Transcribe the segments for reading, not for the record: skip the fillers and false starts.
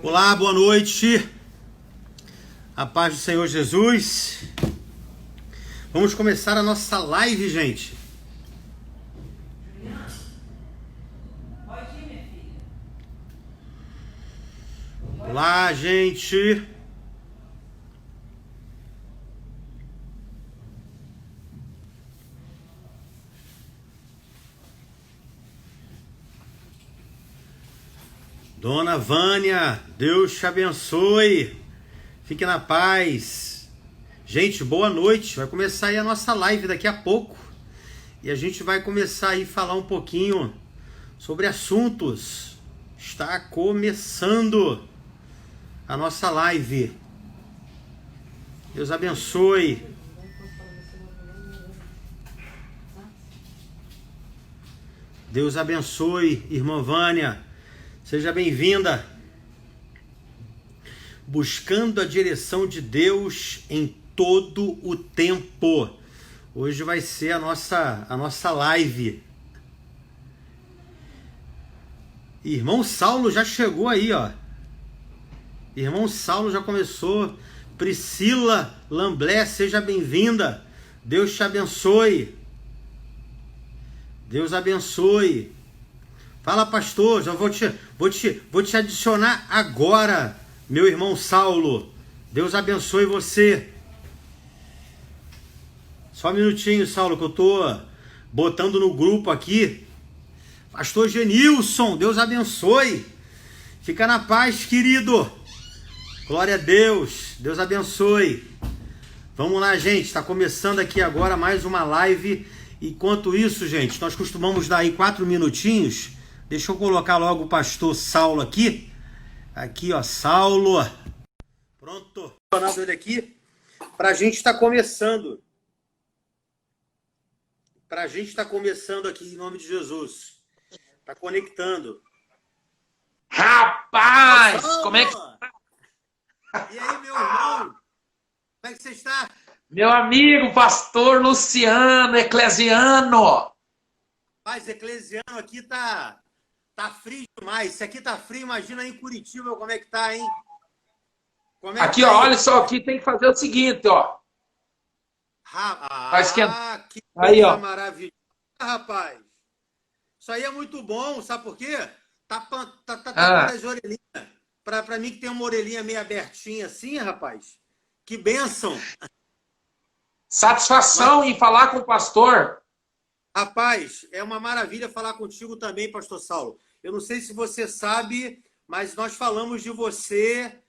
Olá, boa noite. A paz do Senhor Jesus. Vamos começar a nossa live, gente. Olá, gente. Dona Vânia, Deus te abençoe. Fique na paz. Gente, boa noite. Vai começar aí a nossa live daqui a pouco. E a gente vai começar aí a falar um pouquinho sobre assuntos. Está começando a nossa live. Deus abençoe. Deus abençoe, irmã Vânia. Seja bem-vinda. Buscando a direção de Deus em todo o tempo. Hoje vai ser a nossa live. Irmão Saulo já chegou aí, ó. Irmão Saulo já começou. Priscila Lamblé, seja bem-vinda. Deus te abençoe. Deus abençoe. Fala, pastor, já vou te adicionar agora, meu irmão Saulo. Deus abençoe você. Só um minutinho, Saulo, que eu tô botando no grupo aqui. Pastor Genilson, Deus abençoe. Fica na paz, querido. Glória a Deus. Deus abençoe. Vamos lá, gente. Está começando aqui agora mais uma live. Enquanto isso, gente, nós costumamos dar aí 4 minutinhos. Deixa eu colocar logo o pastor Saulo aqui. Aqui, ó, Saulo. Pronto. Vou ele aqui para a gente estar começando. Para a gente estar começando aqui em nome de Jesus. Tá conectando. Rapaz, como é que... E aí, meu irmão? Como é que você está? Meu amigo, pastor Luciano, eclesiano. Rapaz, eclesiano aqui tá frio demais. Se aqui tá frio, imagina aí em Curitiba como é que tá, hein? Como é aqui, que tá ó, aí? olha só, aqui tem que fazer o seguinte, ó. Que coisa aí, ó. maravilhosa, rapaz. Isso aí é muito bom, sabe por quê? Tá com as orelhinhas. Pra mim que tem uma orelhinha meio abertinha assim, rapaz. Que bênção. Satisfação em falar com o pastor. Rapaz, é uma maravilha falar contigo também, pastor Saulo. Eu não sei se você sabe, mas nós falamos de você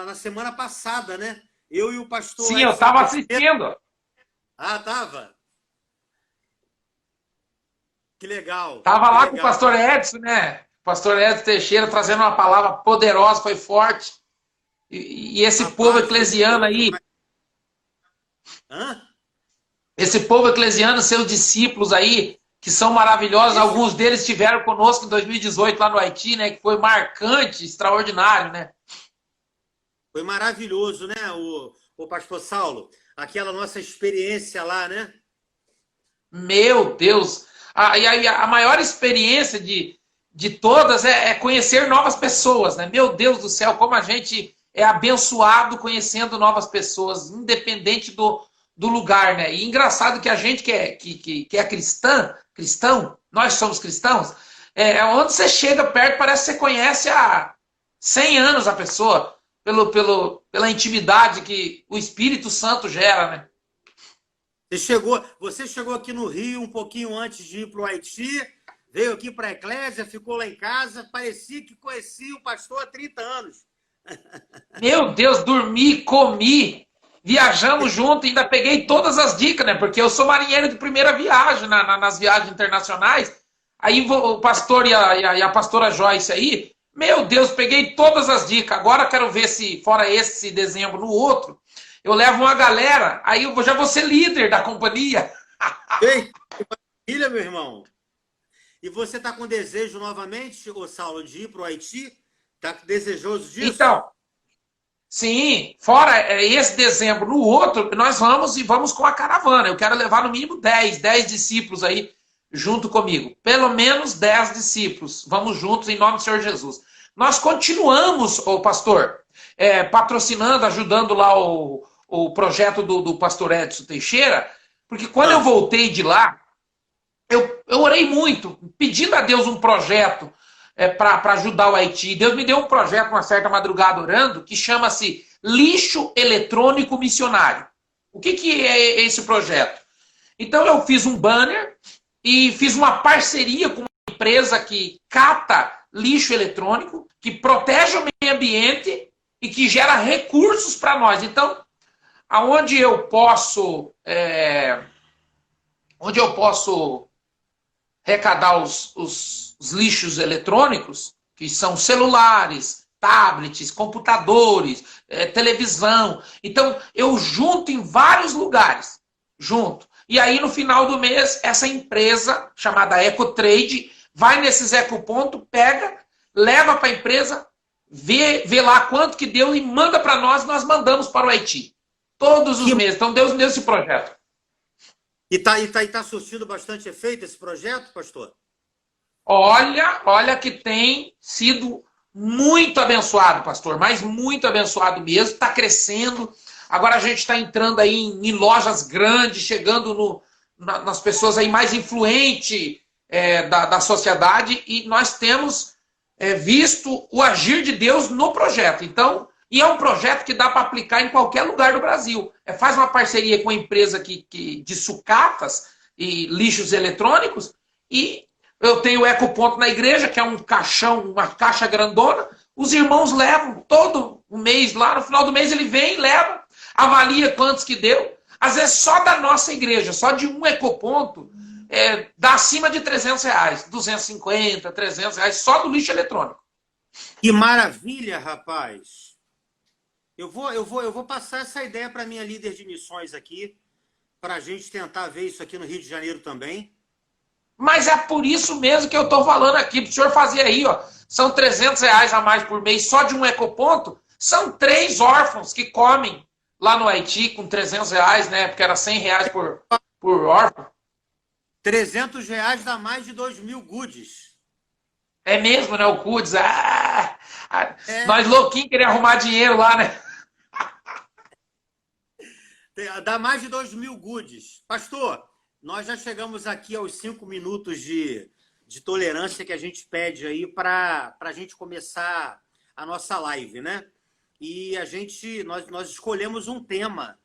na semana passada, né? Eu e o pastor... Sim, eu estava assistindo. Ah, tava? Que legal. Tava lá legal. com o pastor Edson, né? O pastor Edson Teixeira trazendo uma palavra poderosa, foi forte. E esse povo eclesiano aí... Hã? Esse povo eclesiano, seus discípulos aí, que são maravilhosos, alguns deles estiveram conosco em 2018 lá no Haiti, né? Que foi marcante, extraordinário, né? Foi maravilhoso, né, o pastor Saulo? Aquela nossa experiência lá, né? Meu Deus! A maior experiência de todas é conhecer novas pessoas, né? Meu Deus do céu, como a gente é abençoado conhecendo novas pessoas, independente do lugar, né? E engraçado que a gente que é cristão, nós somos cristãos, onde você chega perto parece que você conhece há 100 anos a pessoa, pela intimidade que o Espírito Santo gera, né? Você chegou aqui no Rio um pouquinho antes de ir para o Haiti, veio aqui para a Eclésia, ficou lá em casa, parecia que conhecia o pastor há 30 anos. Meu Deus, dormi, comi, viajamos junto, ainda peguei todas as dicas, né? Porque eu sou marinheiro de primeira viagem nas viagens internacionais. Aí o pastor e a pastora Joyce aí, meu Deus, peguei todas as dicas. Agora quero ver se, fora esse dezembro, no outro, eu levo uma galera, aí eu já vou ser líder da companhia. Ei, que maravilha, meu irmão. E você está com desejo novamente, ô Saulo, de ir para o Haiti? Está desejoso disso? Então, sim, fora esse dezembro, no outro, nós vamos com a caravana. Eu quero levar no mínimo 10 discípulos aí junto comigo. Pelo menos 10 discípulos. Vamos juntos em nome do Senhor Jesus. nós continuamos, ô pastor, patrocinando, ajudando lá o projeto do pastor Edson Teixeira, porque quando eu voltei de lá, eu orei muito, pedindo a Deus um projeto para ajudar o Haiti. Deus me deu um projeto, uma certa madrugada orando, que chama-se Lixo Eletrônico Missionário. O que é esse projeto? Então eu fiz um banner e fiz uma parceria com uma empresa que cata lixo eletrônico, que protege o meio ambiente e que gera recursos para nós. Então, onde eu posso arrecadar os lixos eletrônicos, que são celulares, tablets, computadores, televisão. Então, eu junto em vários lugares. Junto. E aí, no final do mês, essa empresa, chamada EcoTrade, vai nesses ecopontos, pega, leva para a empresa, vê lá quanto que deu e manda para nós, nós mandamos para o Haiti. Todos os meses. Então, Deus me deu esse projeto. E tá surtindo bastante efeito esse projeto, pastor? Olha que tem sido muito abençoado, pastor, mas muito abençoado mesmo, está crescendo. Agora a gente está entrando aí em lojas grandes, chegando nas pessoas aí mais influentes da sociedade, e nós temos visto o agir de Deus no projeto. Então, e é um projeto que dá para aplicar em qualquer lugar do Brasil. Faz uma parceria com a empresa de sucatas e lixos eletrônicos, e eu tenho o Ecoponto na igreja, que é um caixão, uma caixa grandona. Os irmãos levam todo o mês lá, no final do mês ele vem e leva, avalia quantos que deu. Às vezes só da nossa igreja, só de um Ecoponto, dá acima de R$300, 250, R$300, só do lixo eletrônico. Que maravilha, rapaz! Eu vou passar essa ideia para minha líder de missões aqui, para a gente tentar ver isso aqui no Rio de Janeiro também. Mas é por isso mesmo que eu estou falando aqui, para o senhor fazer aí, ó, são R$300 a mais por mês só de um ecoponto, são 3 órfãos que comem lá no Haiti com R$300, né? Porque era R$100 por órfão. R$300 dá mais de 2.000 goodies. É mesmo, né? O goodies. Nós louquinhos queremos arrumar dinheiro lá, né? Dá mais de 2.000 goodies. Pastor, nós já chegamos aqui aos 5 minutos de tolerância que a gente pede aí para a gente começar a nossa live, né? E nós escolhemos um tema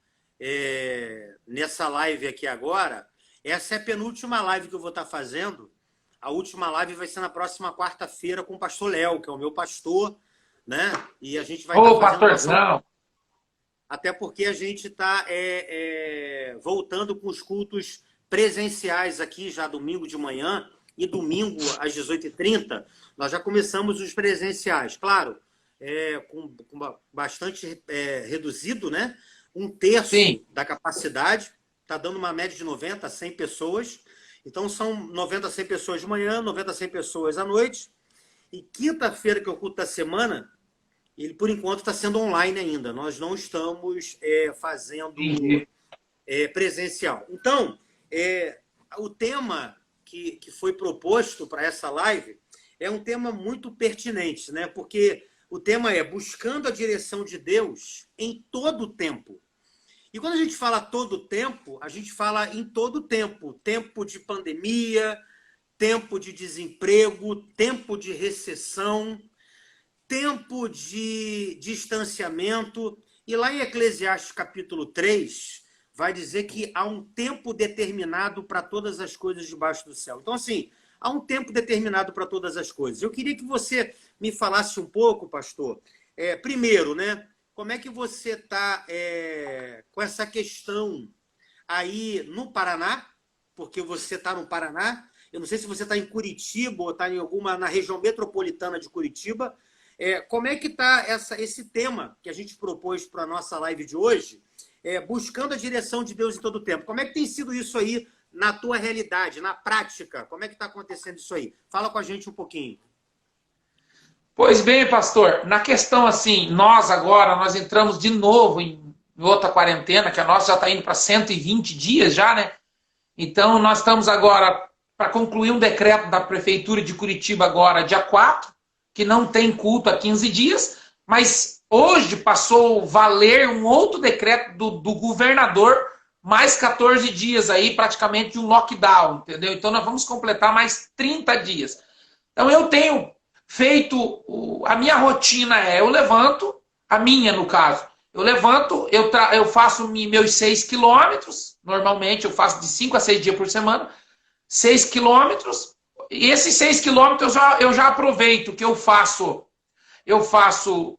nessa live aqui agora. Essa é a penúltima live que eu vou estar fazendo. A última live vai ser na próxima quarta-feira com o pastor Léo, que é o meu pastor, né? E a gente vai estar fazendo pastorzão! Até porque a gente está voltando com os cultos presenciais aqui já domingo de manhã e domingo às 18h30. Nós já começamos os presenciais. Claro, com bastante reduzido, né? 1/3 Sim. da capacidade. Está dando uma média de 90 a 100 pessoas. Então, são 90 a 100 pessoas de manhã, 90 a 100 pessoas à noite. E quinta-feira, que é o culto da semana, ele, por enquanto, está sendo online ainda. Nós não estamos fazendo presencial. Então, o tema que foi proposto para essa live é um tema muito pertinente, né? Porque o tema é buscando a direção de Deus em todo o tempo. E quando a gente fala todo o tempo, a gente fala em todo o tempo. Tempo de pandemia, tempo de desemprego, tempo de recessão, tempo de distanciamento. E lá em Eclesiastes capítulo 3, vai dizer que há um tempo determinado para todas as coisas debaixo do céu. Então, assim, há um tempo determinado para todas as coisas. Eu queria que você me falasse um pouco, pastor, primeiro, né? Como é que você está com essa questão aí no Paraná? Porque você está no Paraná. Eu não sei se você está em Curitiba ou está na região metropolitana de Curitiba. Como é que está esse tema que a gente propôs para a nossa live de hoje, buscando a direção de Deus em todo o tempo? Como é que tem sido isso aí na tua realidade, na prática? Como é que está acontecendo isso aí? Fala com a gente um pouquinho. Pois bem, pastor, na questão assim, nós entramos de novo em outra quarentena, que a nossa já está indo para 120 dias já, né? Então, nós estamos agora para concluir um decreto da Prefeitura de Curitiba agora, dia 4, que não tem culto há 15 dias, mas hoje passou a valer um outro decreto do governador, mais 14 dias aí, praticamente de um lockdown, entendeu? Então nós vamos completar mais 30 dias. Então eu tenho feito, a minha rotina eu levanto, a minha no caso, eu levanto, eu faço meus 6 quilômetros, normalmente eu faço de 5 a 6 dias por semana, 6 quilômetros, e esses 6 quilômetros eu já aproveito que eu faço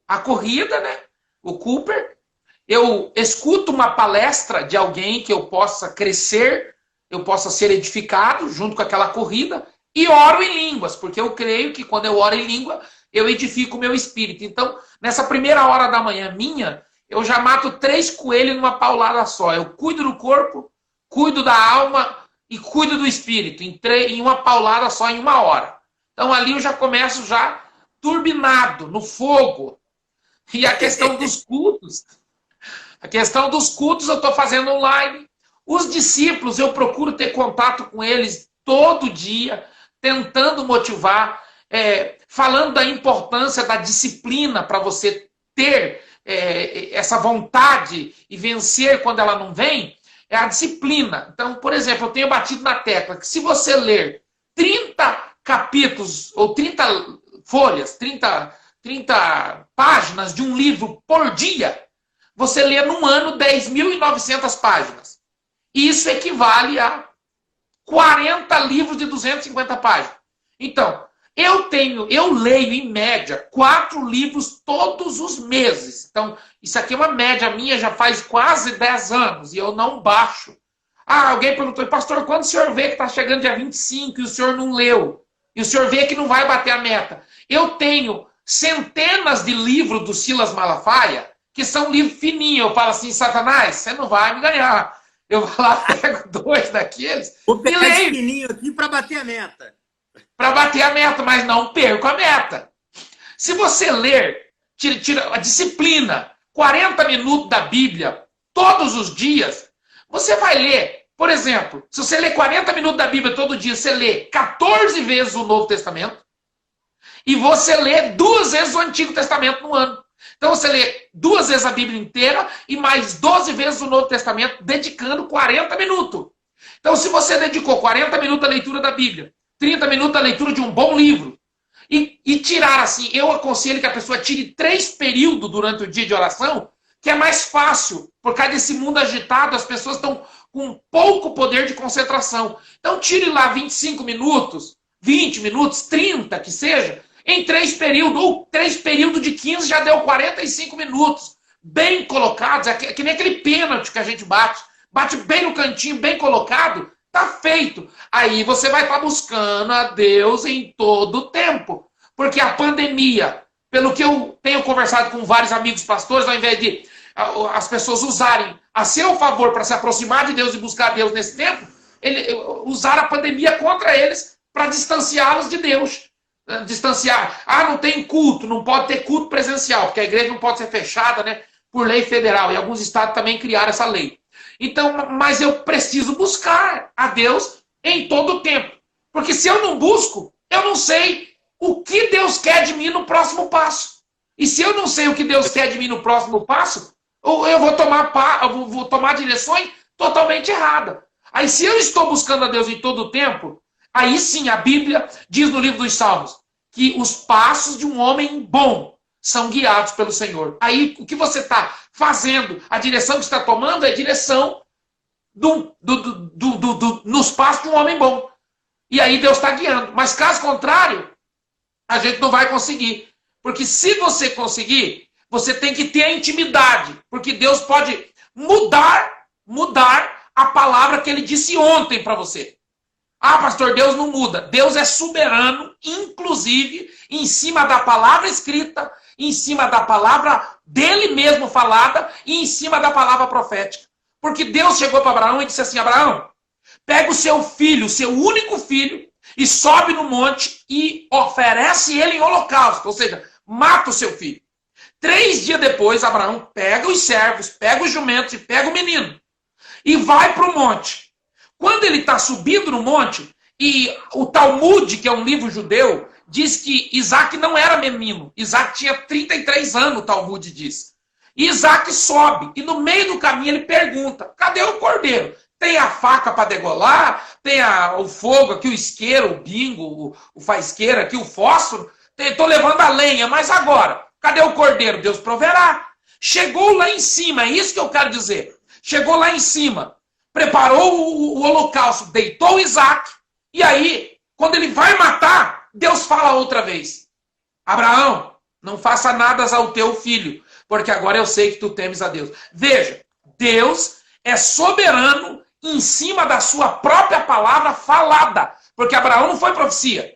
a corrida, né? O Cooper, eu escuto uma palestra de alguém que eu possa crescer, eu possa ser edificado junto com aquela corrida, e oro em línguas, porque eu creio que quando eu oro em língua, eu edifico o meu espírito. Então, nessa primeira hora da manhã minha, eu já mato 3 coelhos numa paulada só. Eu cuido do corpo, cuido da alma e cuido do espírito, em uma paulada só, em 1 hora. Então ali eu já começo já turbinado, no fogo. E a questão dos cultos, eu estou fazendo online. Os discípulos, eu procuro ter contato com eles todo dia, tentando motivar, falando da importância da disciplina para você ter essa vontade e vencer quando ela não vem, é a disciplina. Então, por exemplo, eu tenho batido na tecla que se você ler 30 capítulos ou 30 folhas, 30 páginas de um livro por dia, você lê num ano 10.900 páginas. Isso equivale a 40 livros de 250 páginas. Então, eu leio em média 4 livros todos os meses. Então, isso aqui é uma média minha, já faz quase 10 anos, e eu não baixo. Alguém perguntou, pastor, quando o senhor vê que está chegando dia 25 e o senhor não leu? E o senhor vê que não vai bater a meta? Eu tenho centenas de livros do Silas Malafaia, que são livros fininhos. Eu falo assim, Satanás, você não vai me ganhar. Eu vou lá, pego 2 daqueles Vou pegar e esse leio. fininho aqui para bater a meta. Para bater a meta, mas não perco a meta. Se você ler, tira a disciplina, 40 minutos da Bíblia, todos os dias, você vai ler, por exemplo, se você ler 40 minutos da Bíblia todo dia, você lê 14 vezes o Novo Testamento, e você lê 2 vezes o Antigo Testamento no ano. Então você lê 2 vezes a Bíblia inteira e mais 12 vezes o Novo Testamento, dedicando 40 minutos. Então se você dedicou 40 minutos à leitura da Bíblia, 30 minutos à leitura de um bom livro, e tirar assim, eu aconselho que a pessoa tire 3 períodos durante o dia de oração, que é mais fácil, por causa desse mundo agitado, as pessoas estão com pouco poder de concentração. Então tire lá 25 minutos, 20 minutos, 30 que seja, em 3 períodos, ou 3 períodos de 15 já deu 45 minutos, bem colocados, é que nem aquele pênalti que a gente bate bem no cantinho, bem colocado, tá feito. Aí você vai estar buscando a Deus em todo o tempo. Porque a pandemia, pelo que eu tenho conversado com vários amigos pastores, ao invés de as pessoas usarem a seu favor para se aproximar de Deus e buscar Deus nesse tempo, usaram a pandemia contra eles para distanciá-los de Deus. Distanciar. Não tem culto, não pode ter culto presencial, porque a igreja não pode ser fechada, né, por lei federal. E alguns estados também criaram essa lei. Então, mas eu preciso buscar a Deus em todo o tempo. Porque se eu não busco, eu não sei o que Deus quer de mim no próximo passo. E se eu não sei o que Deus quer de mim no próximo passo, eu vou tomar direções totalmente erradas. Aí se eu estou buscando a Deus em todo o tempo, aí sim a Bíblia diz no livro dos Salmos que os passos de um homem bom são guiados pelo Senhor. Aí o que você está fazendo, a direção que você está tomando é a direção nos passos de um homem bom. E aí Deus está guiando. Mas caso contrário, a gente não vai conseguir. Porque se você conseguir, você tem que ter a intimidade. Porque Deus pode mudar a palavra que Ele disse ontem para você. Pastor, Deus não muda. Deus é soberano, inclusive, em cima da palavra escrita, em cima da palavra dele mesmo falada e em cima da palavra profética. Porque Deus chegou para Abraão e disse assim, Abraão, pega o seu filho, o seu único filho, e sobe no monte e oferece ele em holocausto. Ou seja, mata o seu filho. 3 dias depois, Abraão pega os servos, pega os jumentos e pega o menino. E vai para o monte. Quando ele está subindo no monte, e o Talmud, que é um livro judeu, diz que Isaac não era menino. Isaac tinha 33 anos, o Talmud diz. E Isaac sobe, e no meio do caminho ele pergunta, cadê o cordeiro? Tem a faca para degolar, tem o fogo aqui, o isqueiro, o bingo, o faisqueiro aqui, o fósforo. Estou levando a lenha, mas agora, cadê o cordeiro? Deus proverá. Chegou lá em cima, é isso que eu quero dizer. Chegou lá em cima, preparou o holocausto, deitou Isaac, e aí, quando ele vai matar, Deus fala outra vez, Abraão, não faça nada ao teu filho, porque agora eu sei que tu temes a Deus. Veja, Deus é soberano em cima da sua própria palavra falada, porque Abraão não foi profecia,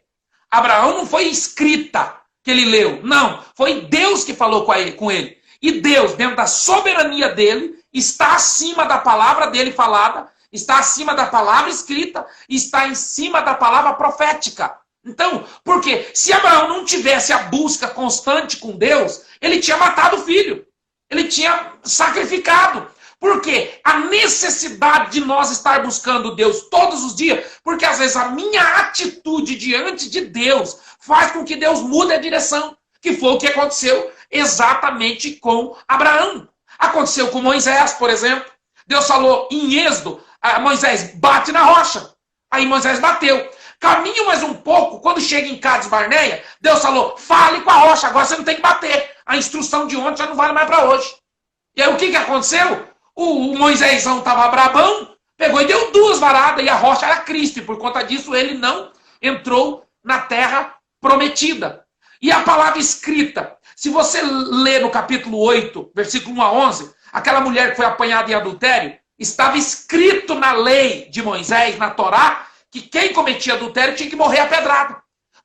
Abraão não foi escrita que ele leu, não, foi Deus que falou com ele. E Deus, dentro da soberania dele, está acima da palavra dele falada, está acima da palavra escrita, está em cima da palavra profética. Então, porque se Abraão não tivesse a busca constante com Deus, ele tinha matado o filho. Ele tinha sacrificado. Por quê? A necessidade de nós estar buscando Deus todos os dias, porque às vezes a minha atitude diante de Deus faz com que Deus mude a direção, que foi o que aconteceu exatamente com Abraão. Aconteceu com Moisés, por exemplo. Deus falou em Êxodo, Moisés, bate na rocha. Aí Moisés bateu. Caminho mais um pouco, quando chega em Cades Barneia, Deus falou, fale com a rocha, agora você não tem que bater. A instrução de ontem já não vale mais para hoje. E aí o que aconteceu? O Moisésão estava brabão, pegou e deu 2 varadas, e a rocha era Cristo, e por conta disso ele não entrou na terra prometida. E a palavra escrita, se você ler no capítulo 8, versículo 1 a 11, aquela mulher que foi apanhada em adultério, estava escrito na lei de Moisés, na Torá, que quem cometia adultério tinha que morrer apedrado.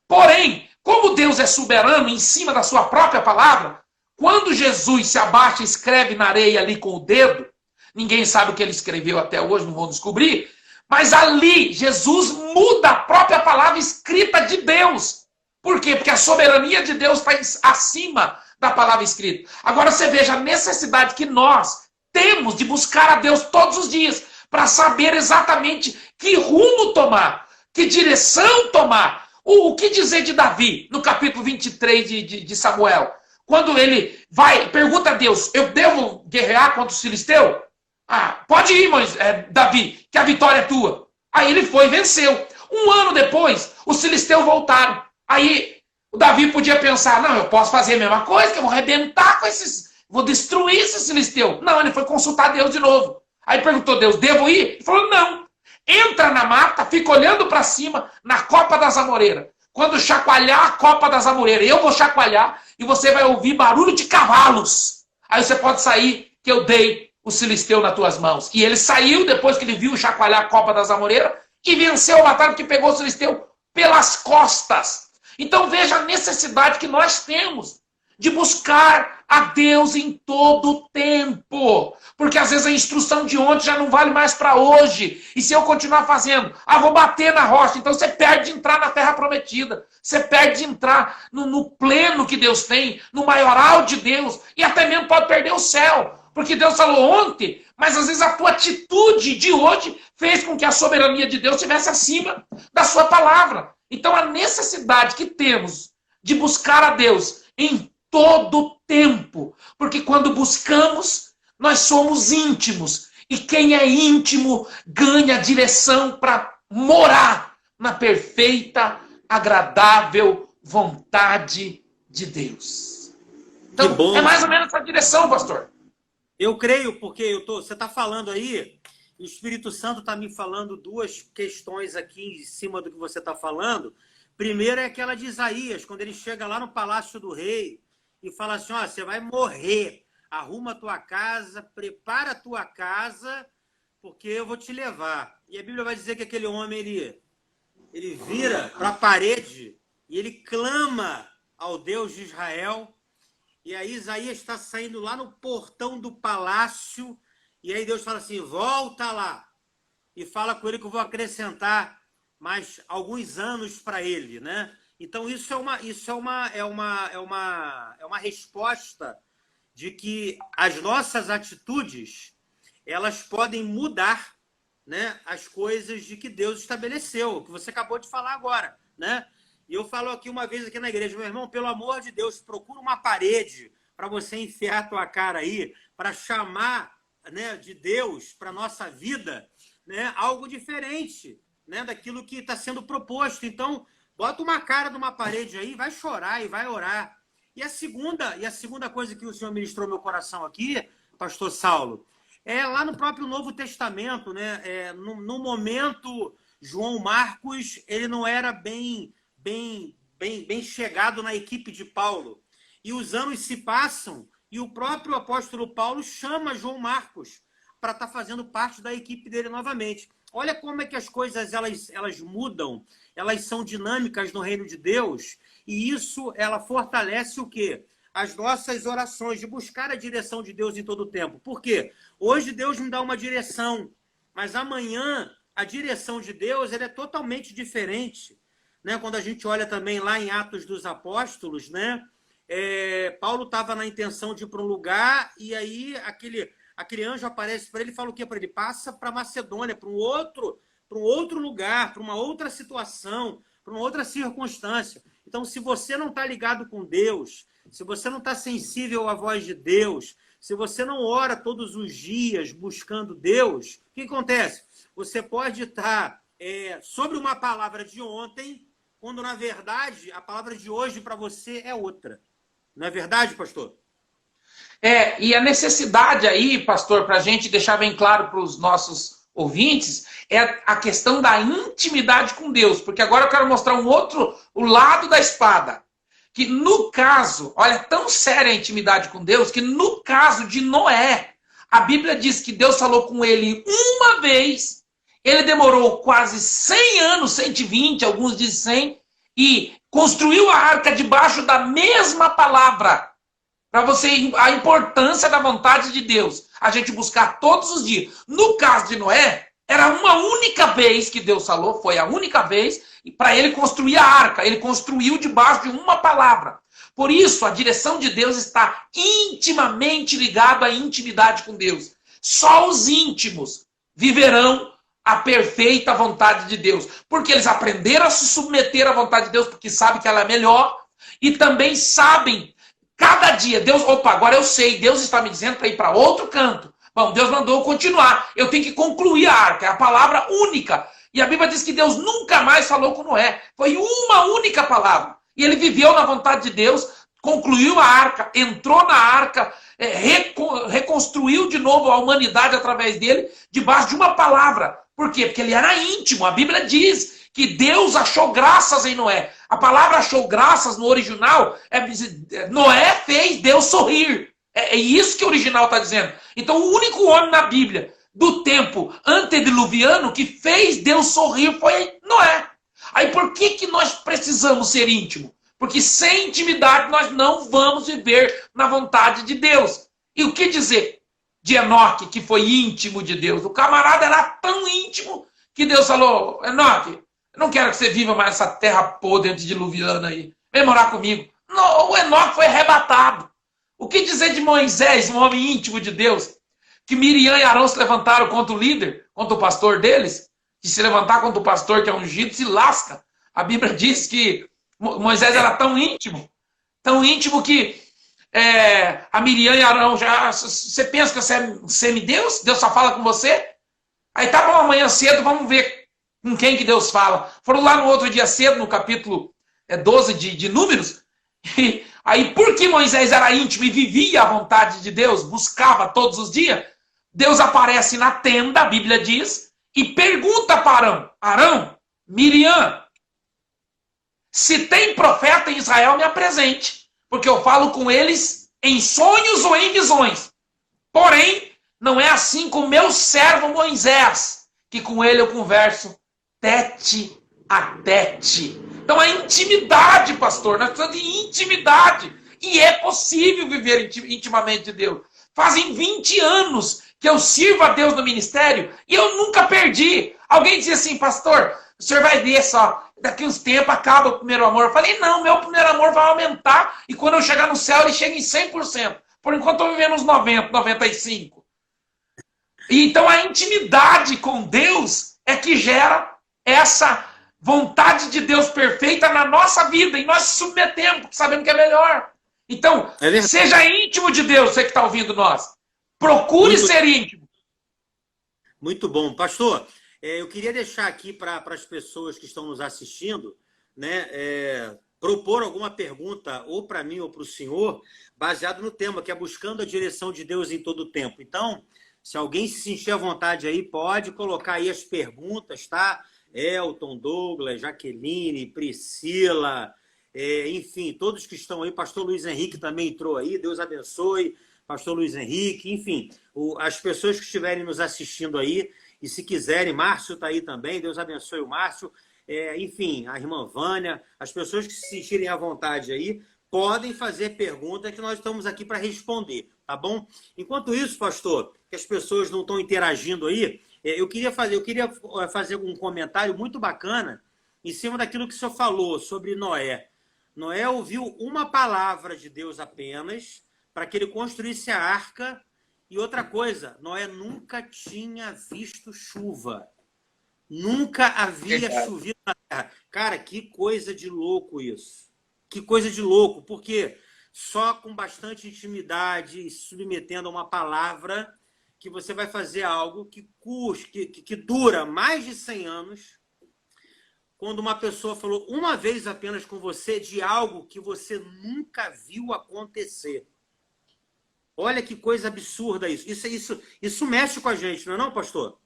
Porém, como Deus é soberano em cima da sua própria palavra, quando Jesus se abaixa e escreve na areia ali com o dedo, ninguém sabe o que ele escreveu até hoje, não vão descobrir, mas ali Jesus muda a própria palavra escrita de Deus. Por quê? Porque a soberania de Deus está acima da palavra escrita. Agora você veja a necessidade que nós temos de buscar a Deus todos os dias, para saber exatamente que rumo tomar, que direção tomar. O que dizer de Davi, no capítulo 23 de Samuel? Quando ele vai, pergunta a Deus, eu devo guerrear contra os filisteus? Pode ir, Davi, que a vitória é tua. Aí ele foi e venceu. 1 ano depois, os filisteus voltaram. Aí o Davi podia pensar, não, eu posso fazer a mesma coisa, que eu vou arrebentar com esses, vou destruir esses filisteus. Não, ele foi consultar Deus de novo. Aí perguntou a Deus, devo ir? Ele falou, não. Entra na mata, fica olhando para cima, na copa das amoreiras. Quando chacoalhar a copa das amoreiras, eu vou chacoalhar e você vai ouvir barulho de cavalos. Aí você pode sair, que eu dei o filisteu nas tuas mãos. E ele saiu, depois que ele viu chacoalhar a copa das amoreiras, e venceu a batalha, porque pegou o filisteu pelas costas. Então veja a necessidade que nós temos de buscar a Deus em todo o tempo. Porque às vezes a instrução de ontem já não vale mais para hoje. E se eu continuar fazendo, vou bater na rocha, então você perde de entrar na terra prometida. Você perde de entrar no pleno que Deus tem, no maioral de Deus. E até mesmo pode perder o céu. Porque Deus falou ontem, mas às vezes a tua atitude de hoje fez com que a soberania de Deus estivesse acima da sua palavra. Então a necessidade que temos de buscar a Deus em todo tempo, porque quando buscamos, nós somos íntimos, e quem é íntimo ganha direção para morar na perfeita, agradável vontade de Deus. Então, é mais ou menos essa direção, pastor. Eu creio, porque você está falando aí, o Espírito Santo está me falando 2 questões aqui em cima do que você está falando. Primeiro é aquela de Isaías, quando ele chega lá no palácio do rei, e fala assim, você vai morrer, arruma a tua casa, prepara a tua casa, porque eu vou te levar. E a Bíblia vai dizer que aquele homem, ele vira para a parede e ele clama ao Deus de Israel. E aí Isaías está saindo lá no portão do palácio, e aí Deus fala assim, volta lá, e fala com ele que eu vou acrescentar mais alguns anos para ele, né? Então, isso é uma resposta de que as nossas atitudes, elas podem mudar, né, as coisas de que Deus estabeleceu, o que você acabou de falar agora, né? E eu falo aqui uma vez aqui na igreja, meu irmão, pelo amor de Deus, procura uma parede para você enfiar a tua cara aí, para chamar, né, de Deus para a nossa vida, né, algo diferente, né, daquilo que está sendo proposto. Então, bota uma cara numa parede aí, vai chorar e vai orar. E a segunda coisa que o Senhor ministrou no meu coração aqui, pastor Saulo, é lá no próprio Novo Testamento, né, no momento, João Marcos, ele não era bem chegado na equipe de Paulo. E os anos se passam e o próprio apóstolo Paulo chama João Marcos para estar fazendo parte da equipe dele novamente. Olha como é que as coisas elas mudam, elas são dinâmicas no reino de Deus, e isso ela fortalece o quê? As nossas orações, de buscar a direção de Deus em todo o tempo. Por quê? Hoje Deus me dá uma direção, mas amanhã a direção de Deus ela é totalmente diferente. Né? Quando a gente olha também lá em Atos dos Apóstolos, né? Paulo estava na intenção de ir para um lugar, e aí aquele anjo aparece para ele e fala o quê para ele? Passa para Macedônia, para um outro lugar, para uma outra situação, para uma outra circunstância. Então, se você não está ligado com Deus, se você não está sensível à voz de Deus, se você não ora todos os dias buscando Deus, o que acontece? Você pode estar sobre uma palavra de ontem, quando, na verdade, a palavra de hoje para você é outra. Não é verdade, pastor? E a necessidade aí, pastor, para a gente deixar bem claro para os nossos ouvintes, é a questão da intimidade com Deus. Porque agora eu quero mostrar o lado da espada. Que no caso, olha, tão séria a intimidade com Deus, que no caso de Noé, a Bíblia diz que Deus falou com ele uma vez, ele demorou quase 100 anos, 120, alguns dizem 100, e construiu a arca debaixo da mesma palavra. Para você, a importância da vontade de Deus, a gente buscar todos os dias. No caso de Noé, era uma única vez que Deus falou, foi a única vez, e para ele construir a arca, ele construiu debaixo de uma palavra. Por isso, a direção de Deus está intimamente ligada à intimidade com Deus. Só os íntimos viverão a perfeita vontade de Deus. Porque eles aprenderam a se submeter à vontade de Deus, porque sabem que ela é melhor, e também sabem, cada dia, Deus, agora eu sei, Deus está me dizendo para ir para outro canto. Bom, Deus mandou eu continuar, eu tenho que concluir a arca, é a palavra única. E a Bíblia diz que Deus nunca mais falou com Noé, foi uma única palavra. E ele viveu na vontade de Deus, concluiu a arca, entrou na arca, reconstruiu de novo a humanidade através dele, debaixo de uma palavra. Por quê? Porque ele era íntimo. A Bíblia diz que Deus achou graças em Noé. A palavra achou graças no original, Noé fez Deus sorrir. É isso que o original está dizendo. Então o único homem na Bíblia do tempo antediluviano que fez Deus sorrir foi Noé. Aí por que nós precisamos ser íntimos? Porque sem intimidade nós não vamos viver na vontade de Deus. E o que dizer de Enoque, que foi íntimo de Deus? O camarada era tão íntimo que Deus falou: Enoque, eu não quero que você viva mais essa terra podre antediluviana aí. Vem morar comigo. Não, o Enoque foi arrebatado. O que dizer de Moisés, um homem íntimo de Deus? Que Miriam e Arão se levantaram contra o líder, contra o pastor deles, que se levantar contra o pastor que é ungido se lasca. A Bíblia diz que Moisés era tão íntimo que a Miriam e Arão já... Você pensa que você é semideus? Deus só fala com você? Aí tá bom, amanhã cedo vamos ver com quem que Deus fala. Foram lá no outro dia cedo, no capítulo 12 de Números, e aí por que Moisés era íntimo e vivia a vontade de Deus, buscava todos os dias, Deus aparece na tenda, a Bíblia diz, e pergunta para Arão: Arão, Miriam, se tem profeta em Israel, me apresente, porque eu falo com eles em sonhos ou em visões. Porém, não é assim com meu servo Moisés, que com ele eu converso tete a tete. Então a intimidade, pastor, nós precisamos de intimidade. E é possível viver intimamente de Deus. Fazem 20 anos que eu sirvo a Deus no ministério e eu nunca perdi. Alguém dizia assim: pastor, o senhor vai ver só, daqui uns tempos acaba o primeiro amor. Eu falei: não, meu primeiro amor vai aumentar e quando eu chegar no céu ele chega em 100%. Por enquanto eu estou vivendo uns 90, 95%. E então a intimidade com Deus é que gera essa vontade de Deus perfeita na nossa vida, e nós se submetemos, porque sabemos que é melhor. Então, seja íntimo de Deus, você que está ouvindo nós. Procure ser íntimo. Muito bom. Pastor, eu queria deixar aqui para as pessoas que estão nos assistindo, né, propor alguma pergunta, ou para mim ou para o senhor, baseado no tema, que é buscando a direção de Deus em todo o tempo. Então, se alguém se sentir à vontade aí, pode colocar aí as perguntas, tá? Elton, Douglas, Jaqueline, Priscila, enfim, todos que estão aí. Pastor Luiz Henrique também entrou aí, Deus abençoe. Pastor Luiz Henrique, enfim, as pessoas que estiverem nos assistindo aí, e se quiserem, Márcio está aí também, Deus abençoe o Márcio, enfim, a irmã Vânia, as pessoas que se sentirem à vontade aí, podem fazer perguntas que nós estamos aqui para responder, tá bom? Enquanto isso, pastor, que as pessoas não estão interagindo aí, eu queria fazer um comentário muito bacana em cima daquilo que o senhor falou sobre Noé. Noé ouviu uma palavra de Deus apenas para que ele construísse a arca. E outra coisa, Noé nunca tinha visto chuva. Nunca havia chovido na terra. Cara, que coisa de louco isso. Que coisa de louco, porque só com bastante intimidade e se submetendo a uma palavra que você vai fazer algo que dura mais de 100 anos, quando uma pessoa falou uma vez apenas com você de algo que você nunca viu acontecer. Olha que coisa absurda isso. Isso mexe com a gente, não é não, pastor?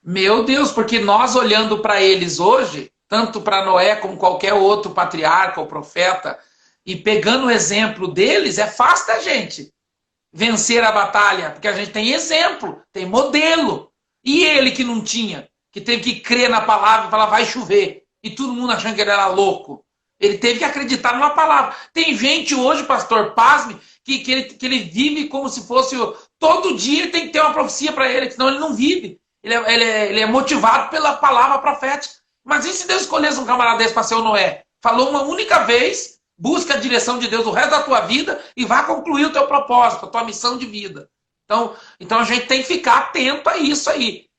Meu Deus, porque nós olhando para eles hoje, tanto para Noé como qualquer outro patriarca ou profeta, e pegando o exemplo deles, é fácil da gente vencer a batalha, porque a gente tem exemplo, tem modelo. E ele que não tinha, que teve que crer na palavra e falar, vai chover, e todo mundo achando que ele era louco. Ele teve que acreditar numa palavra. Tem gente hoje, pastor, pasme, que ele vive como se fosse... Todo dia tem que ter uma profecia para ele, senão ele não vive. Ele é motivado pela palavra profética. Mas e se Deus escolhesse um camarada desse para ser o Noé? Falou uma única vez, busca a direção de Deus o resto da tua vida e vai concluir o teu propósito, a tua missão de vida. Então a gente tem que ficar atento a isso aí.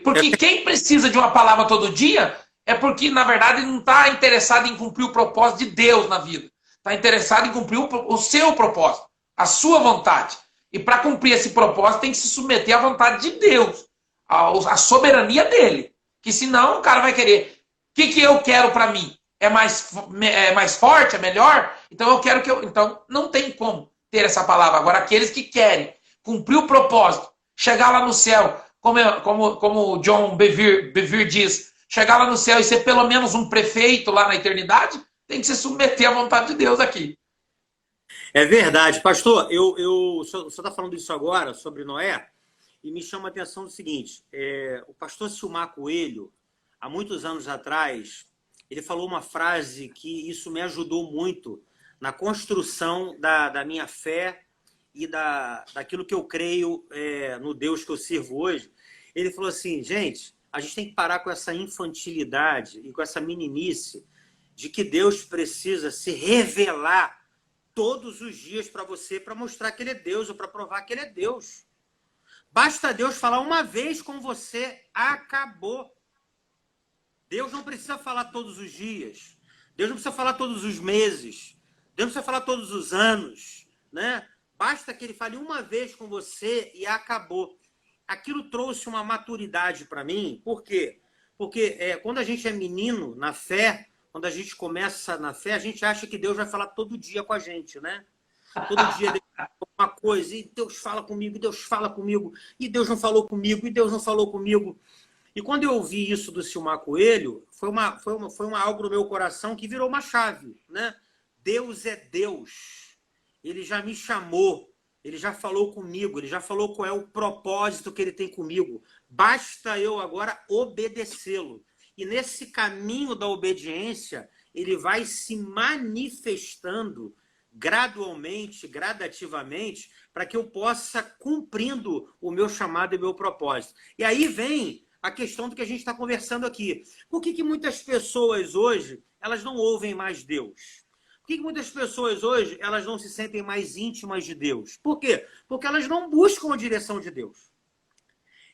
Porque quem precisa de uma palavra todo dia é porque, na verdade, não está interessado em cumprir o propósito de Deus na vida. Está interessado em cumprir o seu propósito, a sua vontade. E para cumprir esse propósito tem que se submeter à vontade de Deus, à soberania dele. Que senão o cara vai querer. O que eu quero para mim? É mais forte? É melhor? Então eu quero que eu... Então não tem como ter essa palavra. Agora, aqueles que querem cumprir o propósito, chegar lá no céu, como o John Bevere diz, chegar lá no céu e ser pelo menos um prefeito lá na eternidade, tem que se submeter à vontade de Deus aqui. É verdade. Pastor, o senhor está falando isso agora, sobre Noé, e me chama a atenção do seguinte, o pastor Silmar Coelho, há muitos anos atrás, ele falou uma frase que isso me ajudou muito na construção da minha fé e daquilo que eu creio no Deus que eu sirvo hoje. Ele falou assim, gente, a gente tem que parar com essa infantilidade e com essa meninice de que Deus precisa se revelar todos os dias para você, para mostrar que ele é Deus ou para provar que ele é Deus. Basta Deus falar uma vez com você, acabou. Deus não precisa falar todos os dias. Deus não precisa falar todos os meses. Deus não precisa falar todos os anos, né? Basta que ele fale uma vez com você e acabou. Aquilo trouxe uma maturidade para mim. Por quê? Porque quando a gente é menino na fé, quando a gente começa na fé, a gente acha que Deus vai falar todo dia com a gente, né? Todo dia Deus fala uma coisa, e Deus fala comigo, e Deus fala comigo, e Deus não falou comigo, e Deus não falou comigo. E quando eu ouvi isso do Silmar Coelho, foi algo no meu coração que virou uma chave, né? Deus é Deus. Ele já me chamou, ele já falou comigo, ele já falou qual é o propósito que ele tem comigo. Basta eu agora obedecê-lo. E nesse caminho da obediência, ele vai se manifestando gradualmente, gradativamente, para que eu possa cumprindo o meu chamado e o meu propósito. E aí vem a questão do que a gente está conversando aqui. Por que muitas pessoas hoje, elas não ouvem mais Deus? Por que muitas pessoas hoje, elas não se sentem mais íntimas de Deus? Por quê? Porque elas não buscam a direção de Deus.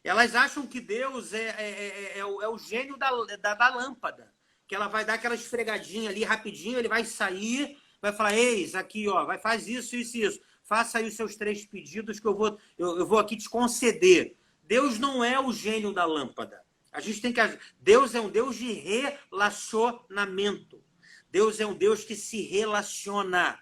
Elas acham que Deus é o gênio da lâmpada, que ela vai dar aquela esfregadinha ali rapidinho, ele vai sair, vai falar, eis, aqui, ó, faz isso, isso e isso. Faça aí os seus 3 pedidos que eu vou aqui te conceder. Deus não é o gênio da lâmpada. A gente tem que... Deus é um Deus de relacionamento. Deus é um Deus que se relaciona.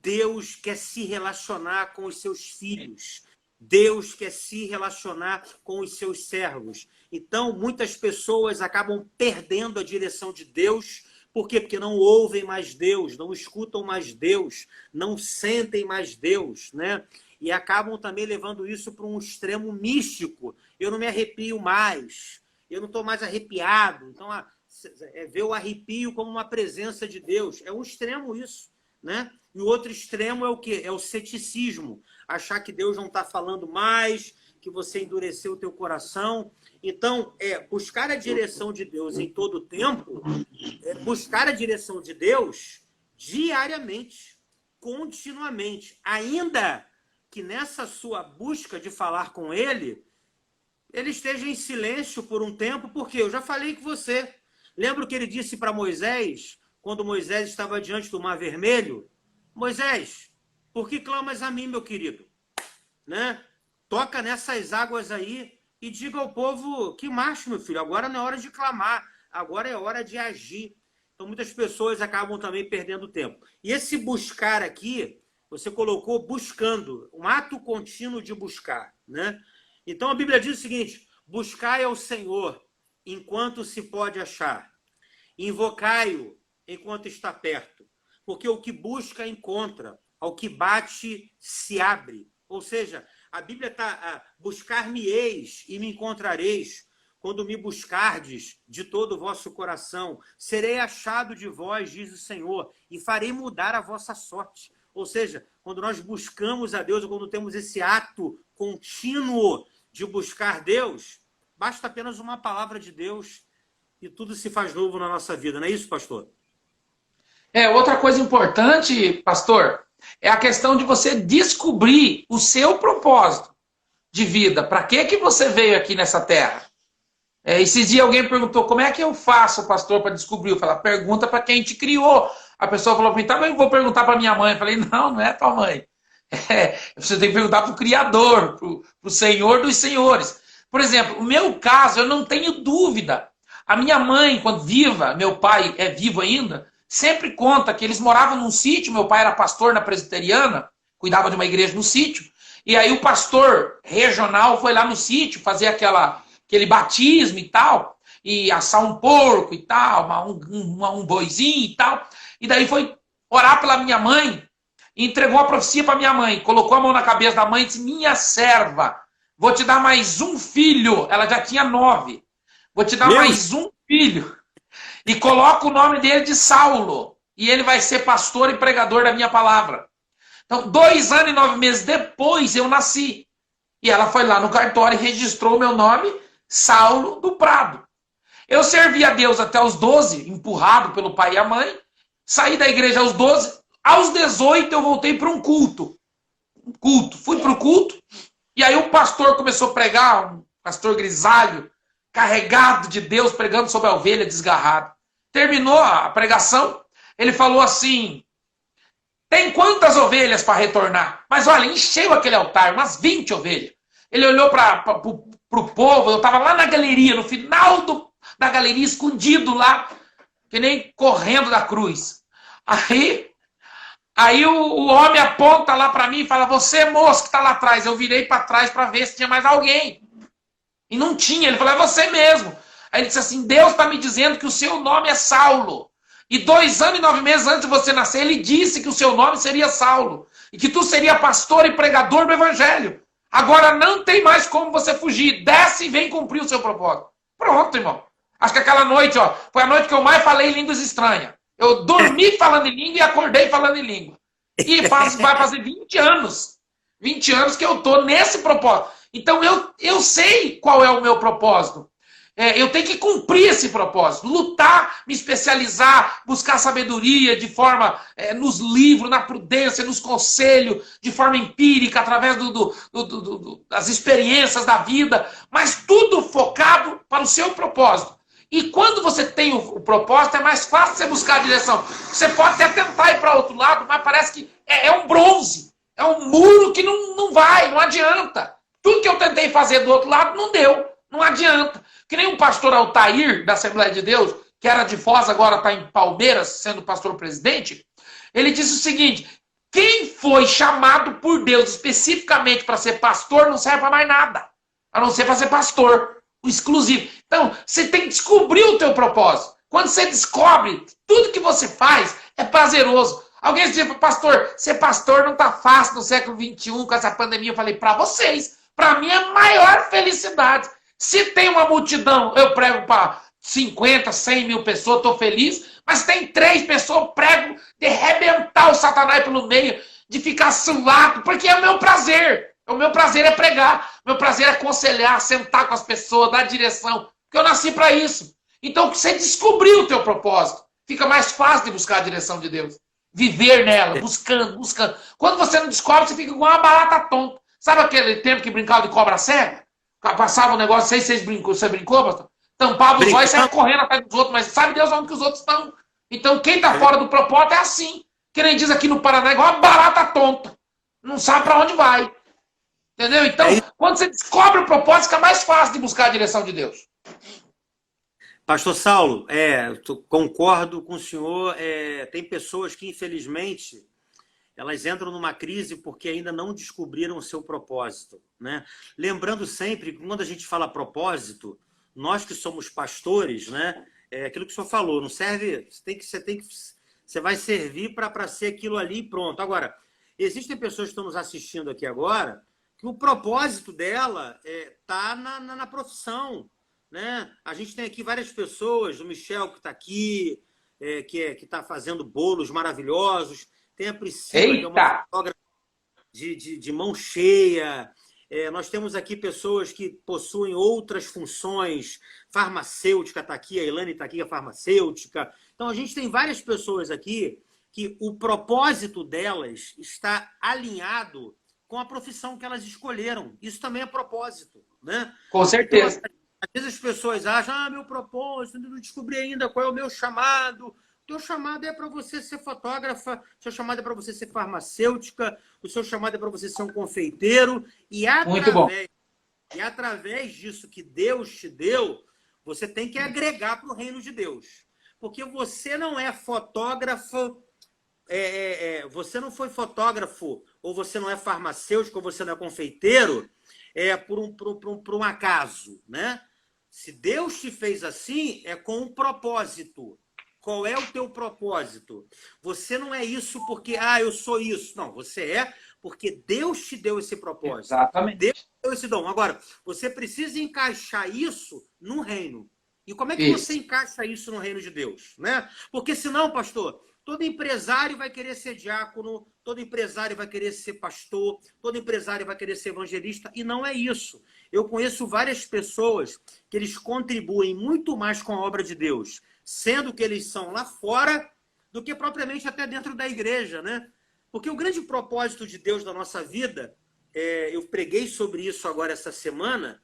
Deus quer se relacionar com os seus filhos. Deus quer se relacionar com os seus servos. Então, muitas pessoas acabam perdendo a direção de Deus. Por quê? Porque não ouvem mais Deus, não escutam mais Deus, não sentem mais Deus, né? E acabam também levando isso para um extremo místico. Eu não me arrepio mais, eu não estou mais arrepiado. Então, ver o arrepio como uma presença de Deus. É um extremo isso, né? E o outro extremo é o quê? É o ceticismo. Achar que Deus não está falando mais, que você endureceu o teu coração. Então, buscar a direção de Deus em todo o tempo, buscar a direção de Deus diariamente, continuamente. Ainda que nessa sua busca de falar com Ele, Ele esteja em silêncio por um tempo, porque eu já falei com você. Lembra o que Ele disse para Moisés, quando Moisés estava diante do Mar Vermelho? Moisés, por que clamas a mim, meu querido? Né? Toca nessas águas aí e diga ao povo que marche, meu filho. Agora não é hora de clamar, agora é hora de agir. Então muitas pessoas acabam também perdendo tempo. E esse buscar aqui, você colocou buscando, um ato contínuo de buscar, né? Então a Bíblia diz o seguinte, buscai ao Senhor enquanto se pode achar. Invocai-o enquanto está perto. Porque o que busca, encontra. Ao que bate, se abre. Ou seja, a Bíblia está buscar-me-eis e me encontrareis. Quando me buscardes de todo o vosso coração, serei achado de vós, diz o Senhor, e farei mudar a vossa sorte. Ou seja, quando nós buscamos a Deus, ou quando temos esse ato contínuo de buscar Deus, basta apenas uma palavra de Deus e tudo se faz novo na nossa vida. Não é isso, pastor? Outra coisa importante, pastor, é a questão de você descobrir o seu propósito de vida. Para que você veio aqui nessa terra? Esses dias alguém perguntou, como é que eu faço, pastor, para descobrir? Eu falei, pergunta para quem te criou. A pessoa falou para mim, tá, mas eu vou perguntar para minha mãe. Eu falei, não é tua mãe. Você tem que perguntar para o Criador, para o Senhor dos Senhores. Por exemplo, o meu caso, eu não tenho dúvida. A minha mãe, quando viva, meu pai é vivo ainda, sempre conta que eles moravam num sítio, meu pai era pastor na presbiteriana, cuidava de uma igreja no sítio, e aí o pastor regional foi lá no sítio fazer aquele batismo e tal, e assar um porco e tal, um boizinho e tal, e daí foi orar pela minha mãe, e entregou a profecia para minha mãe, colocou a mão na cabeça da mãe e disse, minha serva, vou te dar mais um filho, ela já tinha 9, vou te dar mais um filho, e coloca o nome dele de Saulo. E ele vai ser pastor e pregador da minha palavra. Então, 2 anos e 9 meses depois, eu nasci. E ela foi lá no cartório e registrou o meu nome, Saulo do Prado. Eu servi a Deus até os 12, empurrado pelo pai e a mãe. Saí da igreja aos 12. Aos 18, eu voltei para um culto. Fui para o culto. E aí o pastor começou a pregar, um pastor grisalho, carregado de Deus, pregando sobre a ovelha desgarrada. Terminou a pregação, ele falou assim, tem quantas ovelhas para retornar? Mas olha, encheu aquele altar, umas 20 ovelhas. Ele olhou para o povo, eu estava lá na galeria, no final da galeria, escondido lá, que nem correndo da cruz. Aí o homem aponta lá para mim e fala, você moço que está lá atrás. Eu virei para trás para ver se tinha mais alguém. E não tinha, ele falou, é você mesmo. Aí ele disse assim, Deus está me dizendo que o seu nome é Saulo. E 2 anos e 9 meses antes de você nascer, ele disse que o seu nome seria Saulo. E que tu seria pastor e pregador do evangelho. Agora não tem mais como você fugir. Desce e vem cumprir o seu propósito. Pronto, irmão. Acho que aquela noite, foi a noite que eu mais falei em línguas estranhas. Eu dormi falando em língua e acordei falando em língua. E vai fazer 20 anos. 20 anos que eu estou nesse propósito. Então eu sei qual é o meu propósito. Eu tenho que cumprir esse propósito, lutar, me especializar, buscar sabedoria de forma nos livros, na prudência, nos conselhos, de forma empírica, através das experiências da vida, mas tudo focado para o seu propósito. E quando você tem o propósito, é mais fácil você buscar a direção. Você pode até tentar ir para outro lado, mas parece que é um bronze, é um muro que não vai, não adianta. Tudo que eu tentei fazer do outro lado não deu, não adianta. Que nem o pastor Altair, da Assembleia de Deus, que era de Foz, agora está em Palmeiras, sendo pastor-presidente, ele disse o seguinte: quem foi chamado por Deus especificamente para ser pastor não serve para mais nada, a não ser para ser pastor, o exclusivo. Então, você tem que descobrir o teu propósito. Quando você descobre, tudo que você faz é prazeroso. Alguém diz, pastor, ser pastor não está fácil no século XXI, com essa pandemia. Eu falei, para vocês, para mim é a maior felicidade. Se tem uma multidão, eu prego para 50, 100 mil pessoas, estou feliz, mas tem 3 pessoas, eu prego de arrebentar o Satanás pelo meio, de ficar suado, porque é o meu prazer. O meu prazer é pregar, o meu prazer é aconselhar, sentar com as pessoas, dar direção, porque eu nasci para isso. Então, você descobriu o teu propósito, fica mais fácil de buscar a direção de Deus. Viver nela, buscando, buscando. Quando você não descobre, você fica igual uma barata tonta. Sabe aquele tempo que brincava de cobra cega? Passava um negócio, sei se você brincou, pastor? Tampava os olhos e saia correndo atrás dos outros, mas sabe Deus onde que os outros estão. Então, quem está fora do propósito é assim. Que nem diz aqui no Paraná, igual uma barata tonta. Não sabe para onde vai. Entendeu? Então, quando você descobre o propósito, fica mais fácil de buscar a direção de Deus. Pastor Saulo, concordo com o senhor. Tem pessoas que, infelizmente, elas entram numa crise porque ainda não descobriram o seu propósito, né? Lembrando sempre que quando a gente fala propósito, nós que somos pastores, né? Aquilo que o senhor falou, não serve. Você vai servir para ser aquilo ali e pronto. Agora, existem pessoas que estão nos assistindo aqui agora que o propósito dela está na profissão, né? A gente tem aqui várias pessoas, o Michel que está aqui, que está fazendo bolos maravilhosos, tem a Priscila, que é uma fotógrafa de mão cheia, nós temos aqui pessoas que possuem outras funções, farmacêutica está aqui, a Ilane está aqui, a farmacêutica. Então a gente tem várias pessoas aqui que o propósito delas está alinhado com a profissão que elas escolheram. Isso também é propósito, né? Com certeza. Então, às vezes as pessoas acham, meu propósito, eu não descobri ainda qual é o meu chamado. O teu chamado é para você ser fotógrafa, o seu chamado é para você ser farmacêutica, o seu chamado é para você ser um confeiteiro. Muito bom. E através disso que Deus te deu, você tem que agregar para o reino de Deus. Porque você não é fotógrafo, você não foi fotógrafo, ou você não é farmacêutico, ou você não é confeiteiro, por um acaso, né? Se Deus te fez assim, é com um propósito. Qual é o teu propósito? Você não é isso porque, eu sou isso. Não, você é porque Deus te deu esse propósito. Exatamente. Deus te deu esse dom. Agora, você precisa encaixar isso no reino. E como é que você encaixa isso no reino de Deus, né? Porque senão, pastor, todo empresário vai querer ser diácono, todo empresário vai querer ser pastor, todo empresário vai querer ser evangelista, e não é isso. Eu conheço várias pessoas que eles contribuem muito mais com a obra de Deus, sendo que eles são lá fora, do que propriamente até dentro da igreja, né? Porque o grande propósito de Deus na nossa vida, eu preguei sobre isso agora essa semana,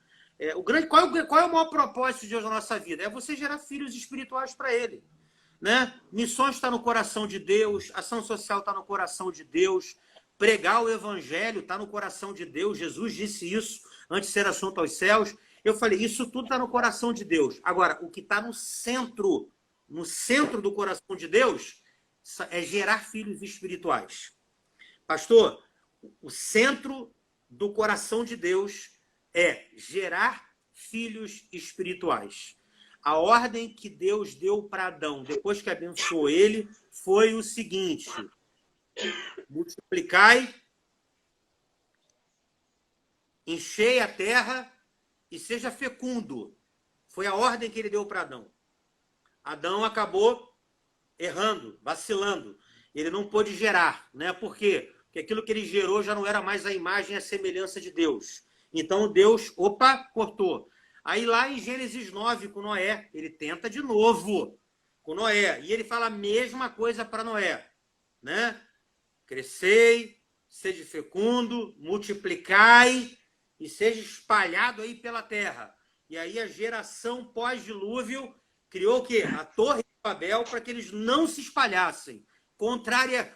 qual é o maior propósito de Deus na nossa vida? É você gerar filhos espirituais para Ele. Né? Missões está no coração de Deus, ação social está no coração de Deus, pregar o evangelho está no coração de Deus. Jesus disse isso antes de ser assunto aos céus. Eu falei, isso tudo está no coração de Deus. Agora, o que está no centro do coração de Deus é gerar filhos espirituais. Pastor, o centro do coração de Deus é gerar filhos espirituais. A ordem que Deus deu para Adão, depois que abençoou ele, foi o seguinte: multiplicai, enchei a terra e seja fecundo. Foi a ordem que ele deu para Adão. Adão acabou errando, vacilando. Ele não pôde gerar, né? Por quê? Porque aquilo que ele gerou já não era mais a imagem e a semelhança de Deus. Então Deus, cortou. Aí lá em Gênesis 9, com Noé, ele tenta de novo com Noé. E ele fala a mesma coisa para Noé, né? Crescei, sede fecundo, multiplicai e seja espalhado aí pela terra. E aí a geração pós-dilúvio criou o quê? A Torre de Babel para que eles não se espalhassem,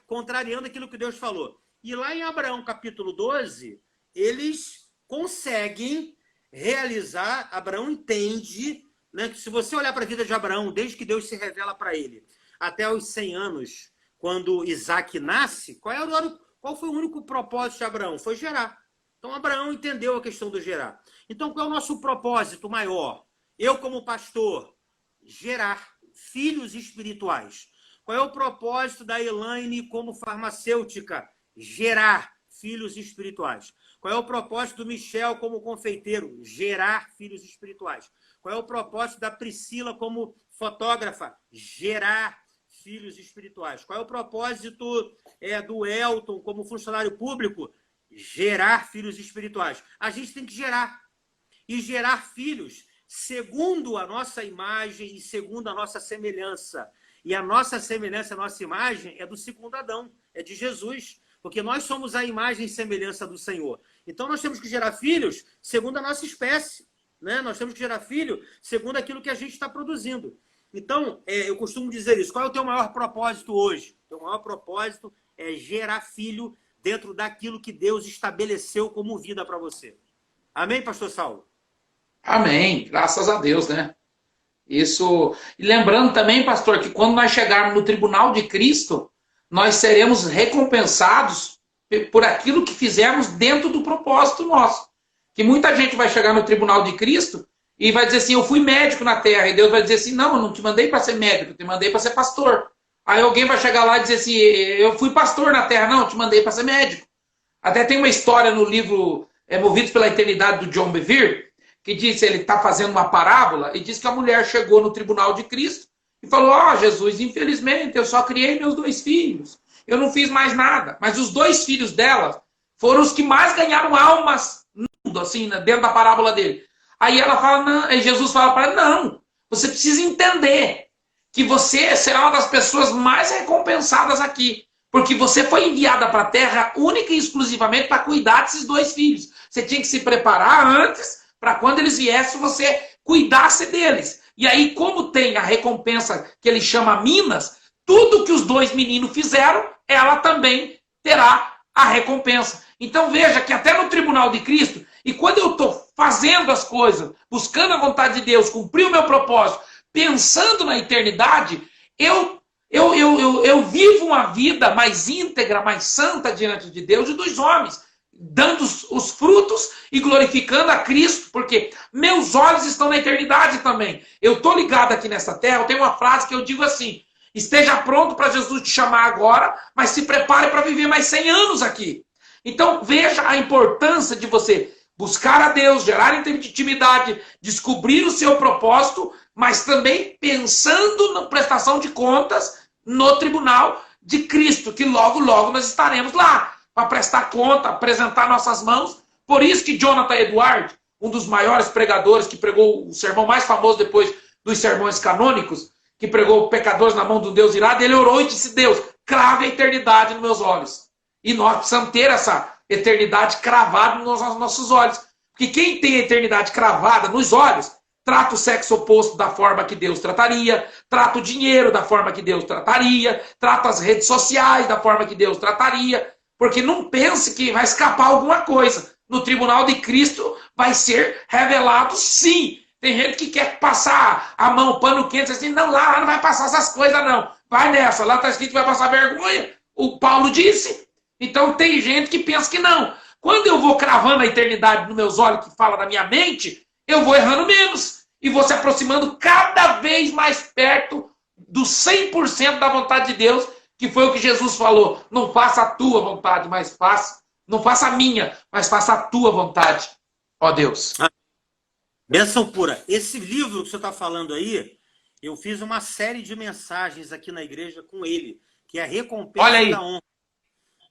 contrariando aquilo que Deus falou. E lá em Abraão, capítulo 12, eles conseguem realizar, Abraão entende, né, que se você olhar para a vida de Abraão, desde que Deus se revela para ele, até os 100 anos, quando Isaac nasce, qual foi o único propósito de Abraão? Foi gerar. Então, Abraão entendeu a questão do gerar. Então, qual é o nosso propósito maior? Eu, como pastor, gerar filhos espirituais. Qual é o propósito da Elaine como farmacêutica? Gerar filhos espirituais. Qual é o propósito do Michel como confeiteiro? Gerar filhos espirituais. Qual é o propósito da Priscila como fotógrafa? Gerar filhos espirituais. Qual é o propósito do Elton como funcionário público? Gerar filhos espirituais. A gente tem que gerar. E gerar filhos segundo a nossa imagem e segundo a nossa semelhança. E a nossa semelhança, a nossa imagem é do segundo Adão, é de Jesus. Porque nós somos a imagem e semelhança do Senhor. Então nós temos que gerar filhos segundo a nossa espécie, né? Nós temos que gerar filho segundo aquilo que a gente está produzindo. Então, eu costumo dizer isso. Qual é o teu maior propósito hoje? O teu maior propósito é gerar filho dentro daquilo que Deus estabeleceu como vida para você. Amém, pastor Saulo? Amém, graças a Deus, né? Isso. E lembrando também, pastor, que quando nós chegarmos no tribunal de Cristo, nós seremos recompensados por aquilo que fizemos dentro do propósito nosso. Que muita gente vai chegar no tribunal de Cristo e vai dizer assim, eu fui médico na terra. E Deus vai dizer assim, não, eu não te mandei para ser médico, eu te mandei para ser pastor. Aí alguém vai chegar lá e dizer assim, eu fui pastor na terra. Não, eu te mandei para ser médico. Até tem uma história no livro Movidos pela Eternidade, do John Bevere, que diz, ele está fazendo uma parábola, e diz que a mulher chegou no tribunal de Cristo e falou, Jesus, infelizmente, eu só criei meus 2 filhos. Eu não fiz mais nada. Mas os 2 filhos dela foram os que mais ganharam almas no mundo, assim, dentro da parábola dele. Aí ela fala, não, aí Jesus fala para ela, não, você precisa entender que você será uma das pessoas mais recompensadas aqui. Porque você foi enviada para a terra única e exclusivamente para cuidar desses 2 filhos. Você tinha que se preparar antes, para quando eles viessem, você cuidasse deles. E aí, como tem a recompensa que ele chama Minas, tudo que os 2 meninos fizeram, ela também terá a recompensa. Então veja que até no tribunal de Cristo, e quando eu estou fazendo as coisas, buscando a vontade de Deus, cumprir o meu propósito, pensando na eternidade, eu vivo uma vida mais íntegra, mais santa diante de Deus e dos homens, dando os frutos e glorificando a Cristo, porque meus olhos estão na eternidade também. Eu estou ligado aqui nessa terra, eu tenho uma frase que eu digo assim, esteja pronto para Jesus te chamar agora, mas se prepare para viver mais 100 anos aqui. Então veja a importância de você buscar a Deus, gerar intimidade, descobrir o seu propósito, mas também pensando na prestação de contas no tribunal de Cristo, que logo, logo nós estaremos lá para prestar conta, apresentar nossas mãos. Por isso que Jonathan Edwards, um dos maiores pregadores, que pregou o sermão mais famoso depois dos sermões canônicos, que pregou pecadores na mão do Deus irado, ele orou e disse, Deus, crave a eternidade nos meus olhos. E nós precisamos ter essa eternidade cravada nos nossos olhos. Porque quem tem a eternidade cravada nos olhos, trata o sexo oposto da forma que Deus trataria, trata o dinheiro da forma que Deus trataria, trata as redes sociais da forma que Deus trataria, porque não pense que vai escapar alguma coisa. No tribunal de Cristo vai ser revelado sim. Tem gente que quer passar a mão, pano quente, assim, não, lá não vai passar essas coisas não. Vai nessa, lá está escrito que vai passar vergonha. O Paulo disse. Então tem gente que pensa que não. Quando eu vou cravando a eternidade nos meus olhos, que fala da minha mente, eu vou errando menos. E vou se aproximando cada vez mais perto do 100% da vontade de Deus, que foi o que Jesus falou. Não faça a tua vontade, mas faça. Não faça a minha, mas faça a tua vontade. Ó Deus. Bênção pura. Esse livro que você está falando aí, eu fiz uma série de mensagens aqui na igreja com ele, que é a Recompensa da Honra.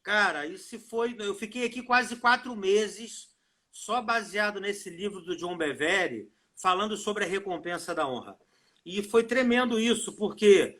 Cara, isso foi... Eu fiquei aqui quase 4 meses, só baseado nesse livro do John Bevere. falando sobre a recompensa da honra. E foi tremendo isso, porque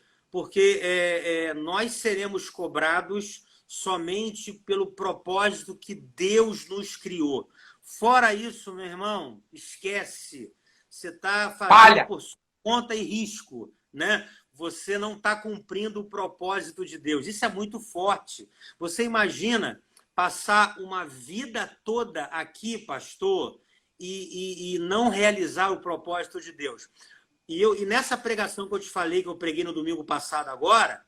nós seremos cobrados somente pelo propósito que Deus nos criou. Fora isso, meu irmão, esquece. Você está fazendo por sua conta e risco, né? Você não está cumprindo o propósito de Deus. Isso é muito forte. Você imagina passar uma vida toda aqui, pastor, e não realizar o propósito de Deus. E nessa pregação que eu te falei, que eu preguei no domingo passado agora,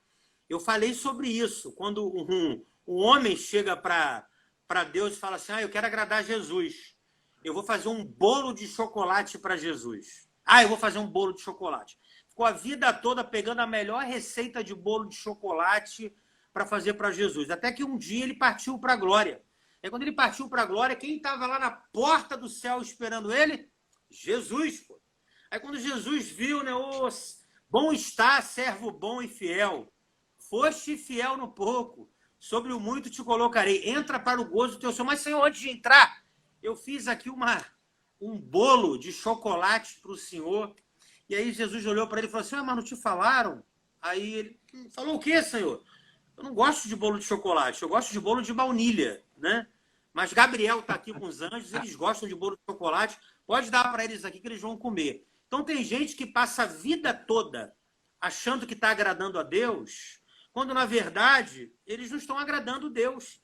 eu falei sobre isso. Quando um homem chega para Deus e fala assim, eu quero agradar Jesus. Eu vou fazer um bolo de chocolate para Jesus. Eu vou fazer um bolo de chocolate. Ficou a vida toda pegando a melhor receita de bolo de chocolate para fazer para Jesus. Até que um dia ele partiu para a glória. E quando ele partiu para a glória, quem estava lá na porta do céu esperando ele? Jesus, pô. Aí quando Jesus viu, né? Bom está, servo bom e fiel. Foste fiel no pouco, sobre o muito te colocarei. Entra para o gozo do teu Senhor. Mas, Senhor, antes de entrar, eu fiz aqui um bolo de chocolate para o Senhor. E aí Jesus olhou para ele e falou assim, mas não te falaram? Aí ele falou, o quê, Senhor? Eu não gosto de bolo de chocolate, eu gosto de bolo de baunilha, né? Mas Gabriel está aqui com os anjos, eles gostam de bolo de chocolate, pode dar para eles aqui que eles vão comer. Então tem gente que passa a vida toda achando que está agradando a Deus, quando na verdade eles não estão agradando Deus.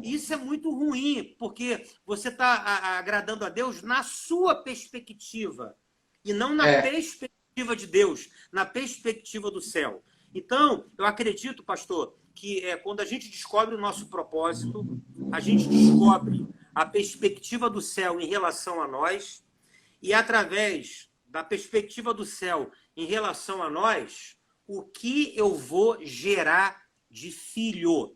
E isso é muito ruim, porque você está agradando a Deus na sua perspectiva, e não na perspectiva de Deus, na perspectiva do céu. Então, eu acredito, pastor, que quando a gente descobre o nosso propósito, a gente descobre a perspectiva do céu em relação a nós, e através da perspectiva do céu em relação a nós, o que eu vou gerar de filho?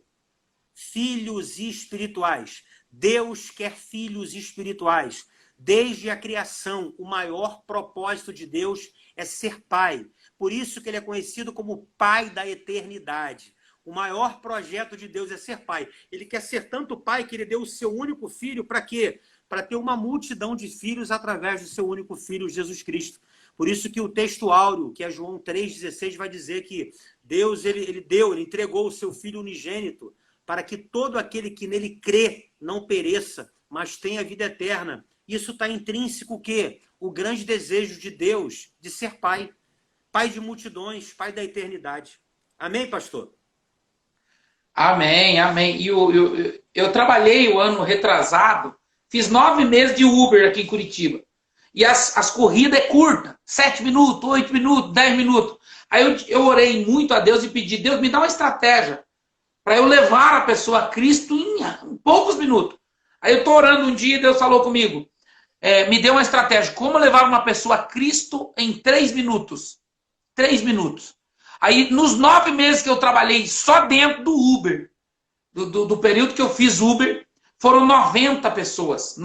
Filhos espirituais. Deus quer filhos espirituais. Desde a criação, o maior propósito de Deus é ser pai. Por isso que ele é conhecido como Pai da eternidade. O maior projeto de Deus é ser pai. Ele quer ser tanto pai que ele deu o seu único filho para quê? Para ter uma multidão de filhos através do seu único filho, Jesus Cristo. Por isso que o texto áureo, que é João 3,16, vai dizer que Deus ele entregou o seu Filho unigênito para que todo aquele que nele crê não pereça, mas tenha vida eterna. Isso está intrínseco o quê? O grande desejo de Deus de ser pai. Pai de multidões, pai da eternidade. Amém, pastor? Amém, amém. E eu trabalhei o ano retrasado, fiz 9 meses de Uber aqui em Curitiba. E as corridas é curta, 7 minutos, 8 minutos, 10 minutos. Aí eu orei muito a Deus e pedi, Deus, me dá uma estratégia para eu levar a pessoa a Cristo em poucos minutos. Aí eu estou orando um dia e Deus falou comigo, me deu uma estratégia, como levar uma pessoa a Cristo em 3 minutos. 3 minutos. Aí, nos 9 meses que eu trabalhei só dentro do Uber, do período que eu fiz Uber, foram 90 pessoas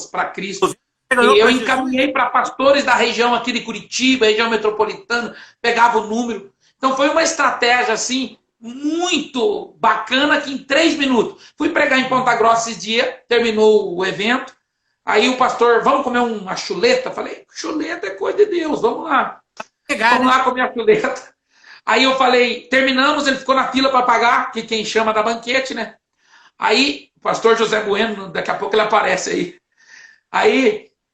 para Cristo. E eu encaminhei para pastores da região aqui de Curitiba, região metropolitana, pegava o número. Então foi uma estratégia assim, muito bacana, que em 3 minutos. Fui pregar em Ponta Grossa esse dia, terminou o evento. Aí o pastor, vamos comer uma chuleta? Falei, chuleta é coisa de Deus, vamos lá. Vamos lá comer a chuleta. Aí eu falei, terminamos, ele ficou na fila para pagar, que quem chama da banquete, né? Aí, o pastor José Bueno, daqui a pouco ele aparece aí.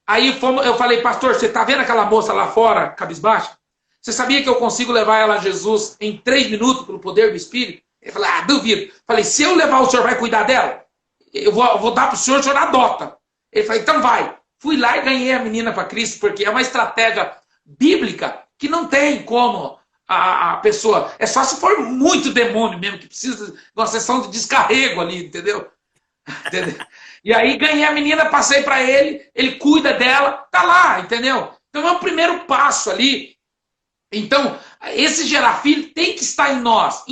Aí eu falei, pastor, você tá vendo aquela moça lá fora, cabisbaixa? Você sabia que eu consigo levar ela a Jesus em 3 minutos pelo poder do Espírito? Ele falou, duvido. Falei, se eu levar, o senhor vai cuidar dela? Eu vou dar pro senhor, o senhor adota. Ele falou, então vai. Fui lá e ganhei a menina para Cristo, porque é uma estratégia bíblica que não tem como a pessoa... É só se for muito demônio mesmo, que precisa de uma sessão de descarrego ali, entendeu? E aí ganhei a menina, passei para ele cuida dela, tá lá, entendeu? Então é o primeiro passo ali. Então, esse gerar filho tem que estar em nós,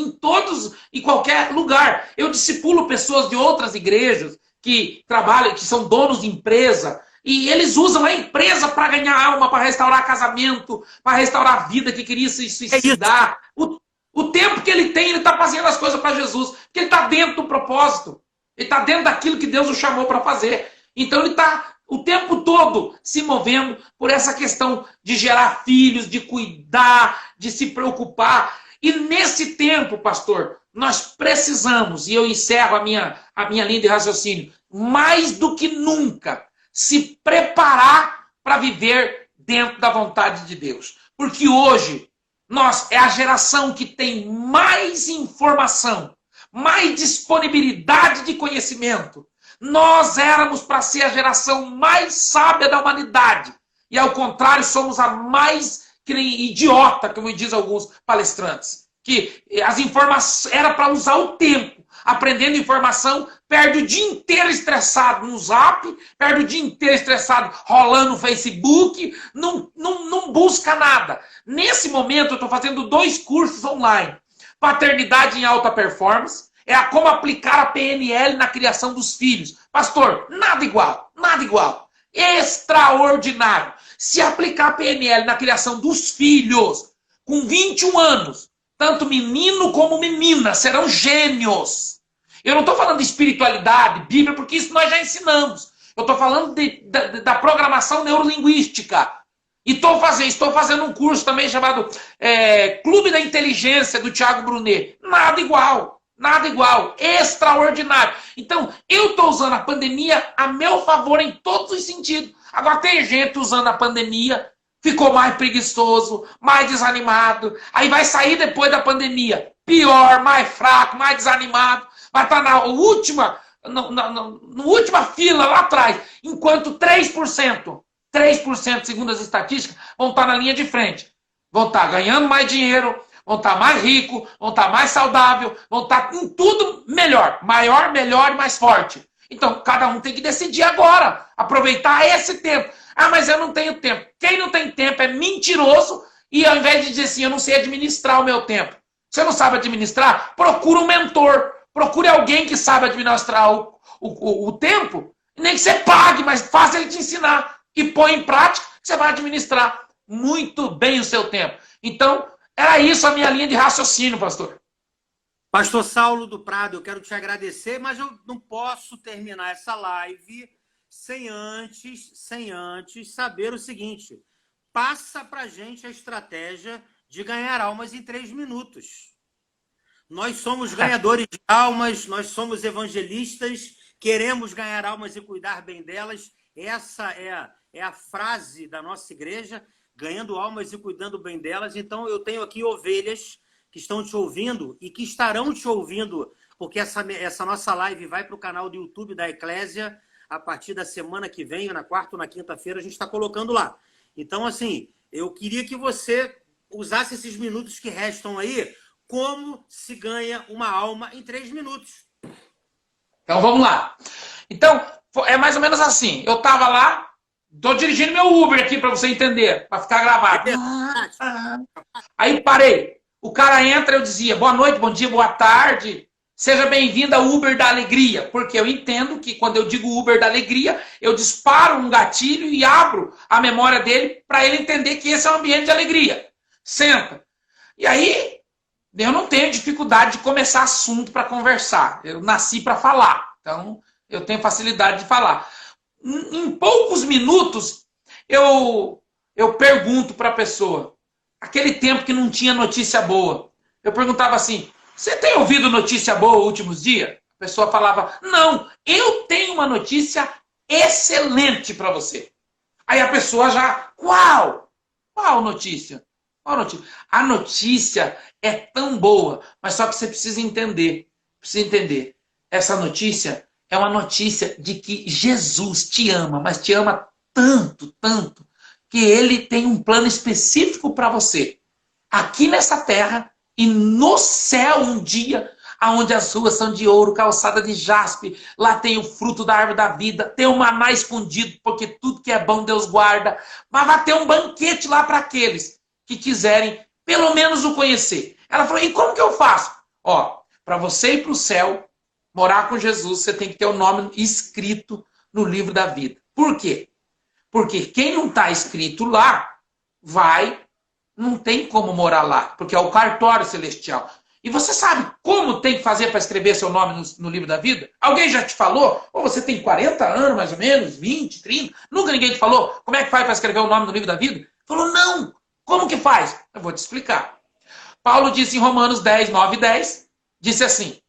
em qualquer lugar. Eu discipulo pessoas de outras igrejas que trabalham, que são donos de empresa, e eles usam a empresa para ganhar alma, para restaurar casamento, para restaurar a vida que queria se suicidar. O tempo que ele tem, ele está fazendo as coisas para Jesus, porque ele está dentro do propósito. Ele está dentro daquilo que Deus o chamou para fazer. Então ele está o tempo todo se movendo por essa questão de gerar filhos, de cuidar, de se preocupar. E nesse tempo, pastor, nós precisamos, e eu encerro a minha linha de raciocínio, mais do que nunca, se preparar para viver dentro da vontade de Deus. Porque hoje, nós é a geração que tem mais informação, mais disponibilidade de conhecimento. Nós éramos para ser a geração mais sábia da humanidade. E ao contrário, somos a mais idiota, como dizem alguns palestrantes. Que as informações era para usar o tempo. Aprendendo informação, perde o dia inteiro estressado no Zap, perde o dia inteiro estressado rolando no Facebook, não busca nada. Nesse momento, eu estou fazendo 2 cursos online. Paternidade em alta performance, é a como aplicar a PNL na criação dos filhos. Pastor, nada igual, nada igual. Extraordinário. Se aplicar a PNL na criação dos filhos, com 21 anos, tanto menino como menina serão gênios. Eu não estou falando de espiritualidade, Bíblia, porque isso nós já ensinamos. Eu estou falando da programação neurolinguística. E estou fazendo um curso também chamado Clube da Inteligência, do Thiago Brunet. Nada igual. Nada igual. Extraordinário. Então, eu estou usando a pandemia a meu favor em todos os sentidos. Agora, tem gente usando a pandemia, ficou mais preguiçoso, mais desanimado. Aí vai sair depois da pandemia pior, mais fraco, mais desanimado. Vai estar na última fila lá atrás. Enquanto 3%, segundo as estatísticas, vão estar na linha de frente. Vão estar ganhando mais dinheiro, vão estar mais ricos, vão estar mais saudável, vão estar em tudo melhor. Maior, melhor e mais forte. Então, cada um tem que decidir agora. Aproveitar esse tempo. Ah, mas eu não tenho tempo. Quem não tem tempo é mentiroso e ao invés de dizer assim, eu não sei administrar o meu tempo. Você não sabe administrar? Procura um mentor. Procure alguém que sabe administrar o tempo. Nem que você pague, mas faça ele te ensinar. E põe em prática que você vai administrar muito bem o seu tempo. Então, era isso a minha linha de raciocínio, pastor. Pastor Saulo do Prado, eu quero te agradecer, mas eu não posso terminar essa live sem antes saber o seguinte. Passa pra gente a estratégia de ganhar almas em 3 minutos. Nós somos ganhadores de almas, nós somos evangelistas, queremos ganhar almas e cuidar bem delas. Essa é a frase da nossa igreja, ganhando almas e cuidando bem delas. Então, eu tenho aqui ovelhas que estão te ouvindo e que estarão te ouvindo, porque essa nossa live vai para o canal do YouTube da Eclésia a partir da semana que vem, na quarta ou na quinta-feira, a gente está colocando lá. Então, assim, eu queria que você usasse esses minutos que restam aí, como se ganha uma alma em 3 minutos. Então, vamos lá. Então, é mais ou menos assim. Eu estava lá, estou dirigindo meu Uber aqui para você entender, para ficar gravado. Aí parei. O cara entra, eu dizia, boa noite, bom dia, boa tarde. Seja bem-vindo ao Uber da Alegria. Porque eu entendo que quando eu digo Uber da Alegria, eu disparo um gatilho e abro a memória dele para ele entender que esse é um ambiente de alegria. Senta. E aí, eu não tenho dificuldade de começar assunto para conversar. Eu nasci para falar. Então, eu tenho facilidade de falar. Em poucos minutos, eu pergunto para a pessoa, aquele tempo que não tinha notícia boa, eu perguntava assim, você tem ouvido notícia boa nos últimos dias? A pessoa falava, não, eu tenho uma notícia excelente para você. Aí a pessoa já, qual? Qual notícia? Qual notícia? A notícia é tão boa, mas só que você precisa entender. Essa notícia é uma notícia de que Jesus te ama, mas te ama tanto, tanto, que ele tem um plano específico para você. Aqui nessa terra e no céu um dia, onde as ruas são de ouro, calçada de jaspe, lá tem o fruto da árvore da vida, tem o maná escondido, porque tudo que é bom Deus guarda, mas vai ter um banquete lá para aqueles que quiserem pelo menos o conhecer. Ela falou, e como que eu faço? Ó, para você ir para o céu, morar com Jesus, você tem que ter o nome escrito no livro da vida. Por quê? Porque quem não está escrito lá, não tem como morar lá, porque é o cartório celestial. E você sabe como tem que fazer para escrever seu nome no livro da vida? Alguém já te falou? Ou você tem 40 anos, mais ou menos, 20, 30? Nunca ninguém te falou como é que faz para escrever o nome no livro da vida? Falou, não. Como que faz? Eu vou te explicar. Paulo disse em Romanos 10, 9 e 10, disse assim,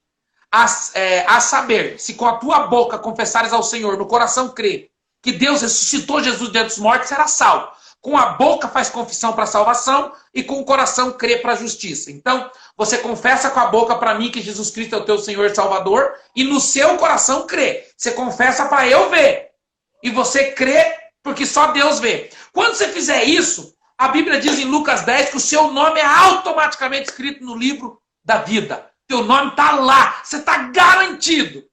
a saber, se com a tua boca confessares ao Senhor, no coração crê, que Deus ressuscitou Jesus dentre os mortos, será salvo. Com a boca faz confissão para a salvação e com o coração crê para a justiça. Então, você confessa com a boca para mim que Jesus Cristo é o teu Senhor e Salvador e no seu coração crê. Você confessa para eu ver. E você crê porque só Deus vê. Quando você fizer isso, a Bíblia diz em Lucas 10 que o seu nome é automaticamente escrito no livro da vida. Teu nome está lá. Você está garantido.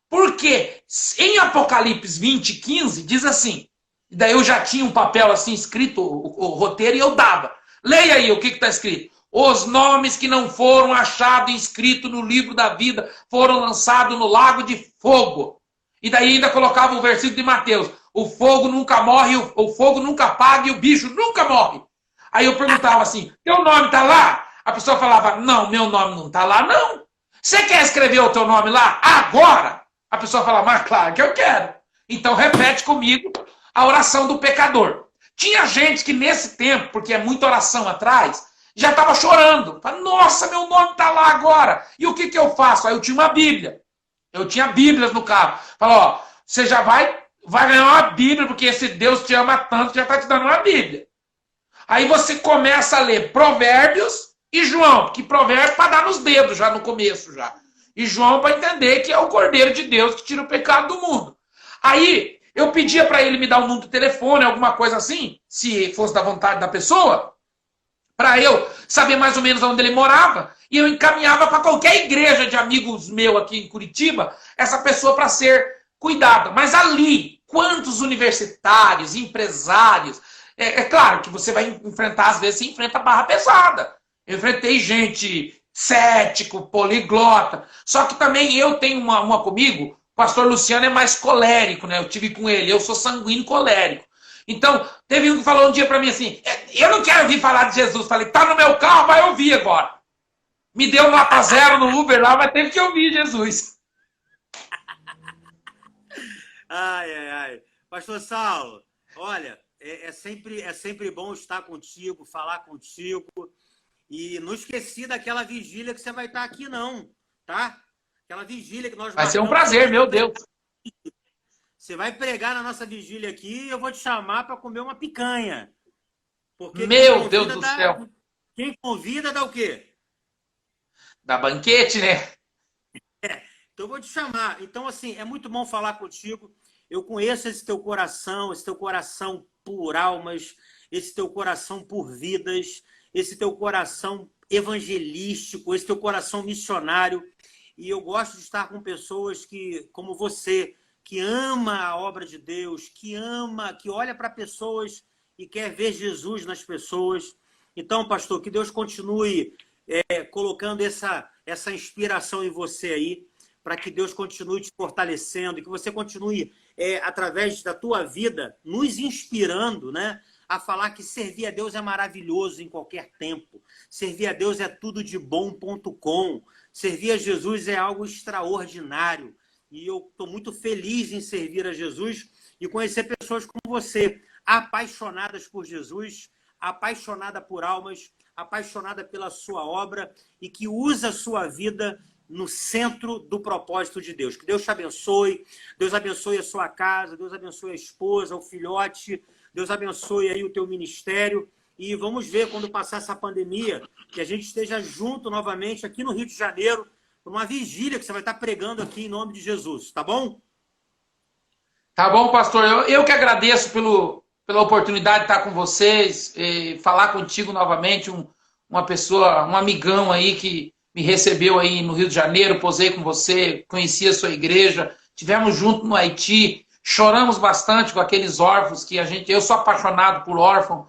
Porque em Apocalipse 20, 15, diz assim, e daí eu já tinha um papel assim escrito, o roteiro, e eu dava. Leia aí o que está escrito. Os nomes que não foram achados inscritos no livro da vida foram lançados no lago de fogo. E daí ainda colocava o versículo de Mateus. O fogo nunca morre, o fogo nunca apaga e o bicho nunca morre. Aí eu perguntava assim, teu nome está lá? A pessoa falava, não, meu nome não está lá, não. Você quer escrever o teu nome lá? Agora! A pessoa falava, mas claro que eu quero. Então repete comigo a oração do pecador. Tinha gente que nesse tempo, porque é muita oração atrás, já estava chorando. Fala, nossa, meu nome está lá agora. E o que eu faço? Aí eu tinha uma Bíblia. Eu tinha Bíblias no carro. Fala, ó, você já vai ganhar uma Bíblia, porque esse Deus te ama tanto que já está te dando uma Bíblia. Aí você começa a ler Provérbios e João, que Provérbios para dar nos dedos já no começo já. E João para entender que é o Cordeiro de Deus que tira o pecado do mundo. Aí eu pedia para ele me dar um número de telefone, alguma coisa assim, se fosse da vontade da pessoa, para eu saber mais ou menos onde ele morava, e eu encaminhava para qualquer igreja de amigos meus aqui em Curitiba, essa pessoa para ser cuidada. Mas ali, quantos universitários, empresários, é claro que você vai enfrentar, às vezes você enfrenta barra pesada. Eu enfrentei gente cético, poliglota, só que também eu tenho uma comigo, o pastor Luciano é mais colérico, né? Eu tive com ele, eu sou sanguíneo colérico. Então, teve um que falou um dia pra mim assim, eu não quero ouvir falar de Jesus. Falei, tá no meu carro, vai ouvir agora. Me deu nota 0 no Uber lá, mas teve que ouvir Jesus. Ai. Pastor Saulo, olha, é sempre bom estar contigo, falar contigo. E não esqueci daquela vigília que você vai estar aqui não, tá? Aquela vigília que nós vai ser um prazer, meu Deus. Você vai pregar na nossa vigília aqui e eu vou te chamar para comer uma picanha. Porque meu Deus do céu. Quem convida dá o quê? Dá banquete, né? Então eu vou te chamar. Então, assim, é muito bom falar contigo. Eu conheço esse teu coração por almas, esse teu coração por vidas, esse teu coração evangelístico, esse teu coração missionário. E eu gosto de estar com pessoas como você, que ama a obra de Deus, que olha para pessoas e quer ver Jesus nas pessoas. Então, pastor, que Deus continue colocando essa inspiração em você aí, para que Deus continue te fortalecendo e que você continue, através da tua vida, nos inspirando, né, a falar que servir a Deus é maravilhoso em qualquer tempo. Servir a Deus é tudo de bom.com. Servir a Jesus é algo extraordinário. E eu estou muito feliz em servir a Jesus e conhecer pessoas como você, apaixonadas por Jesus, apaixonada por almas, apaixonada pela sua obra e que usa a sua vida no centro do propósito de Deus. Que Deus te abençoe, Deus abençoe a sua casa, Deus abençoe a esposa, o filhote, Deus abençoe aí o teu ministério. E vamos ver, quando passar essa pandemia, que a gente esteja junto novamente aqui no Rio de Janeiro, uma vigília que você vai estar pregando aqui em nome de Jesus, tá bom? Tá bom, pastor. Eu que agradeço pela oportunidade de estar com vocês, falar contigo novamente, uma pessoa, um amigão aí que me recebeu aí no Rio de Janeiro, posei com você, conheci a sua igreja, tivemos junto no Haiti, choramos bastante com aqueles órfãos que eu sou apaixonado por órfão,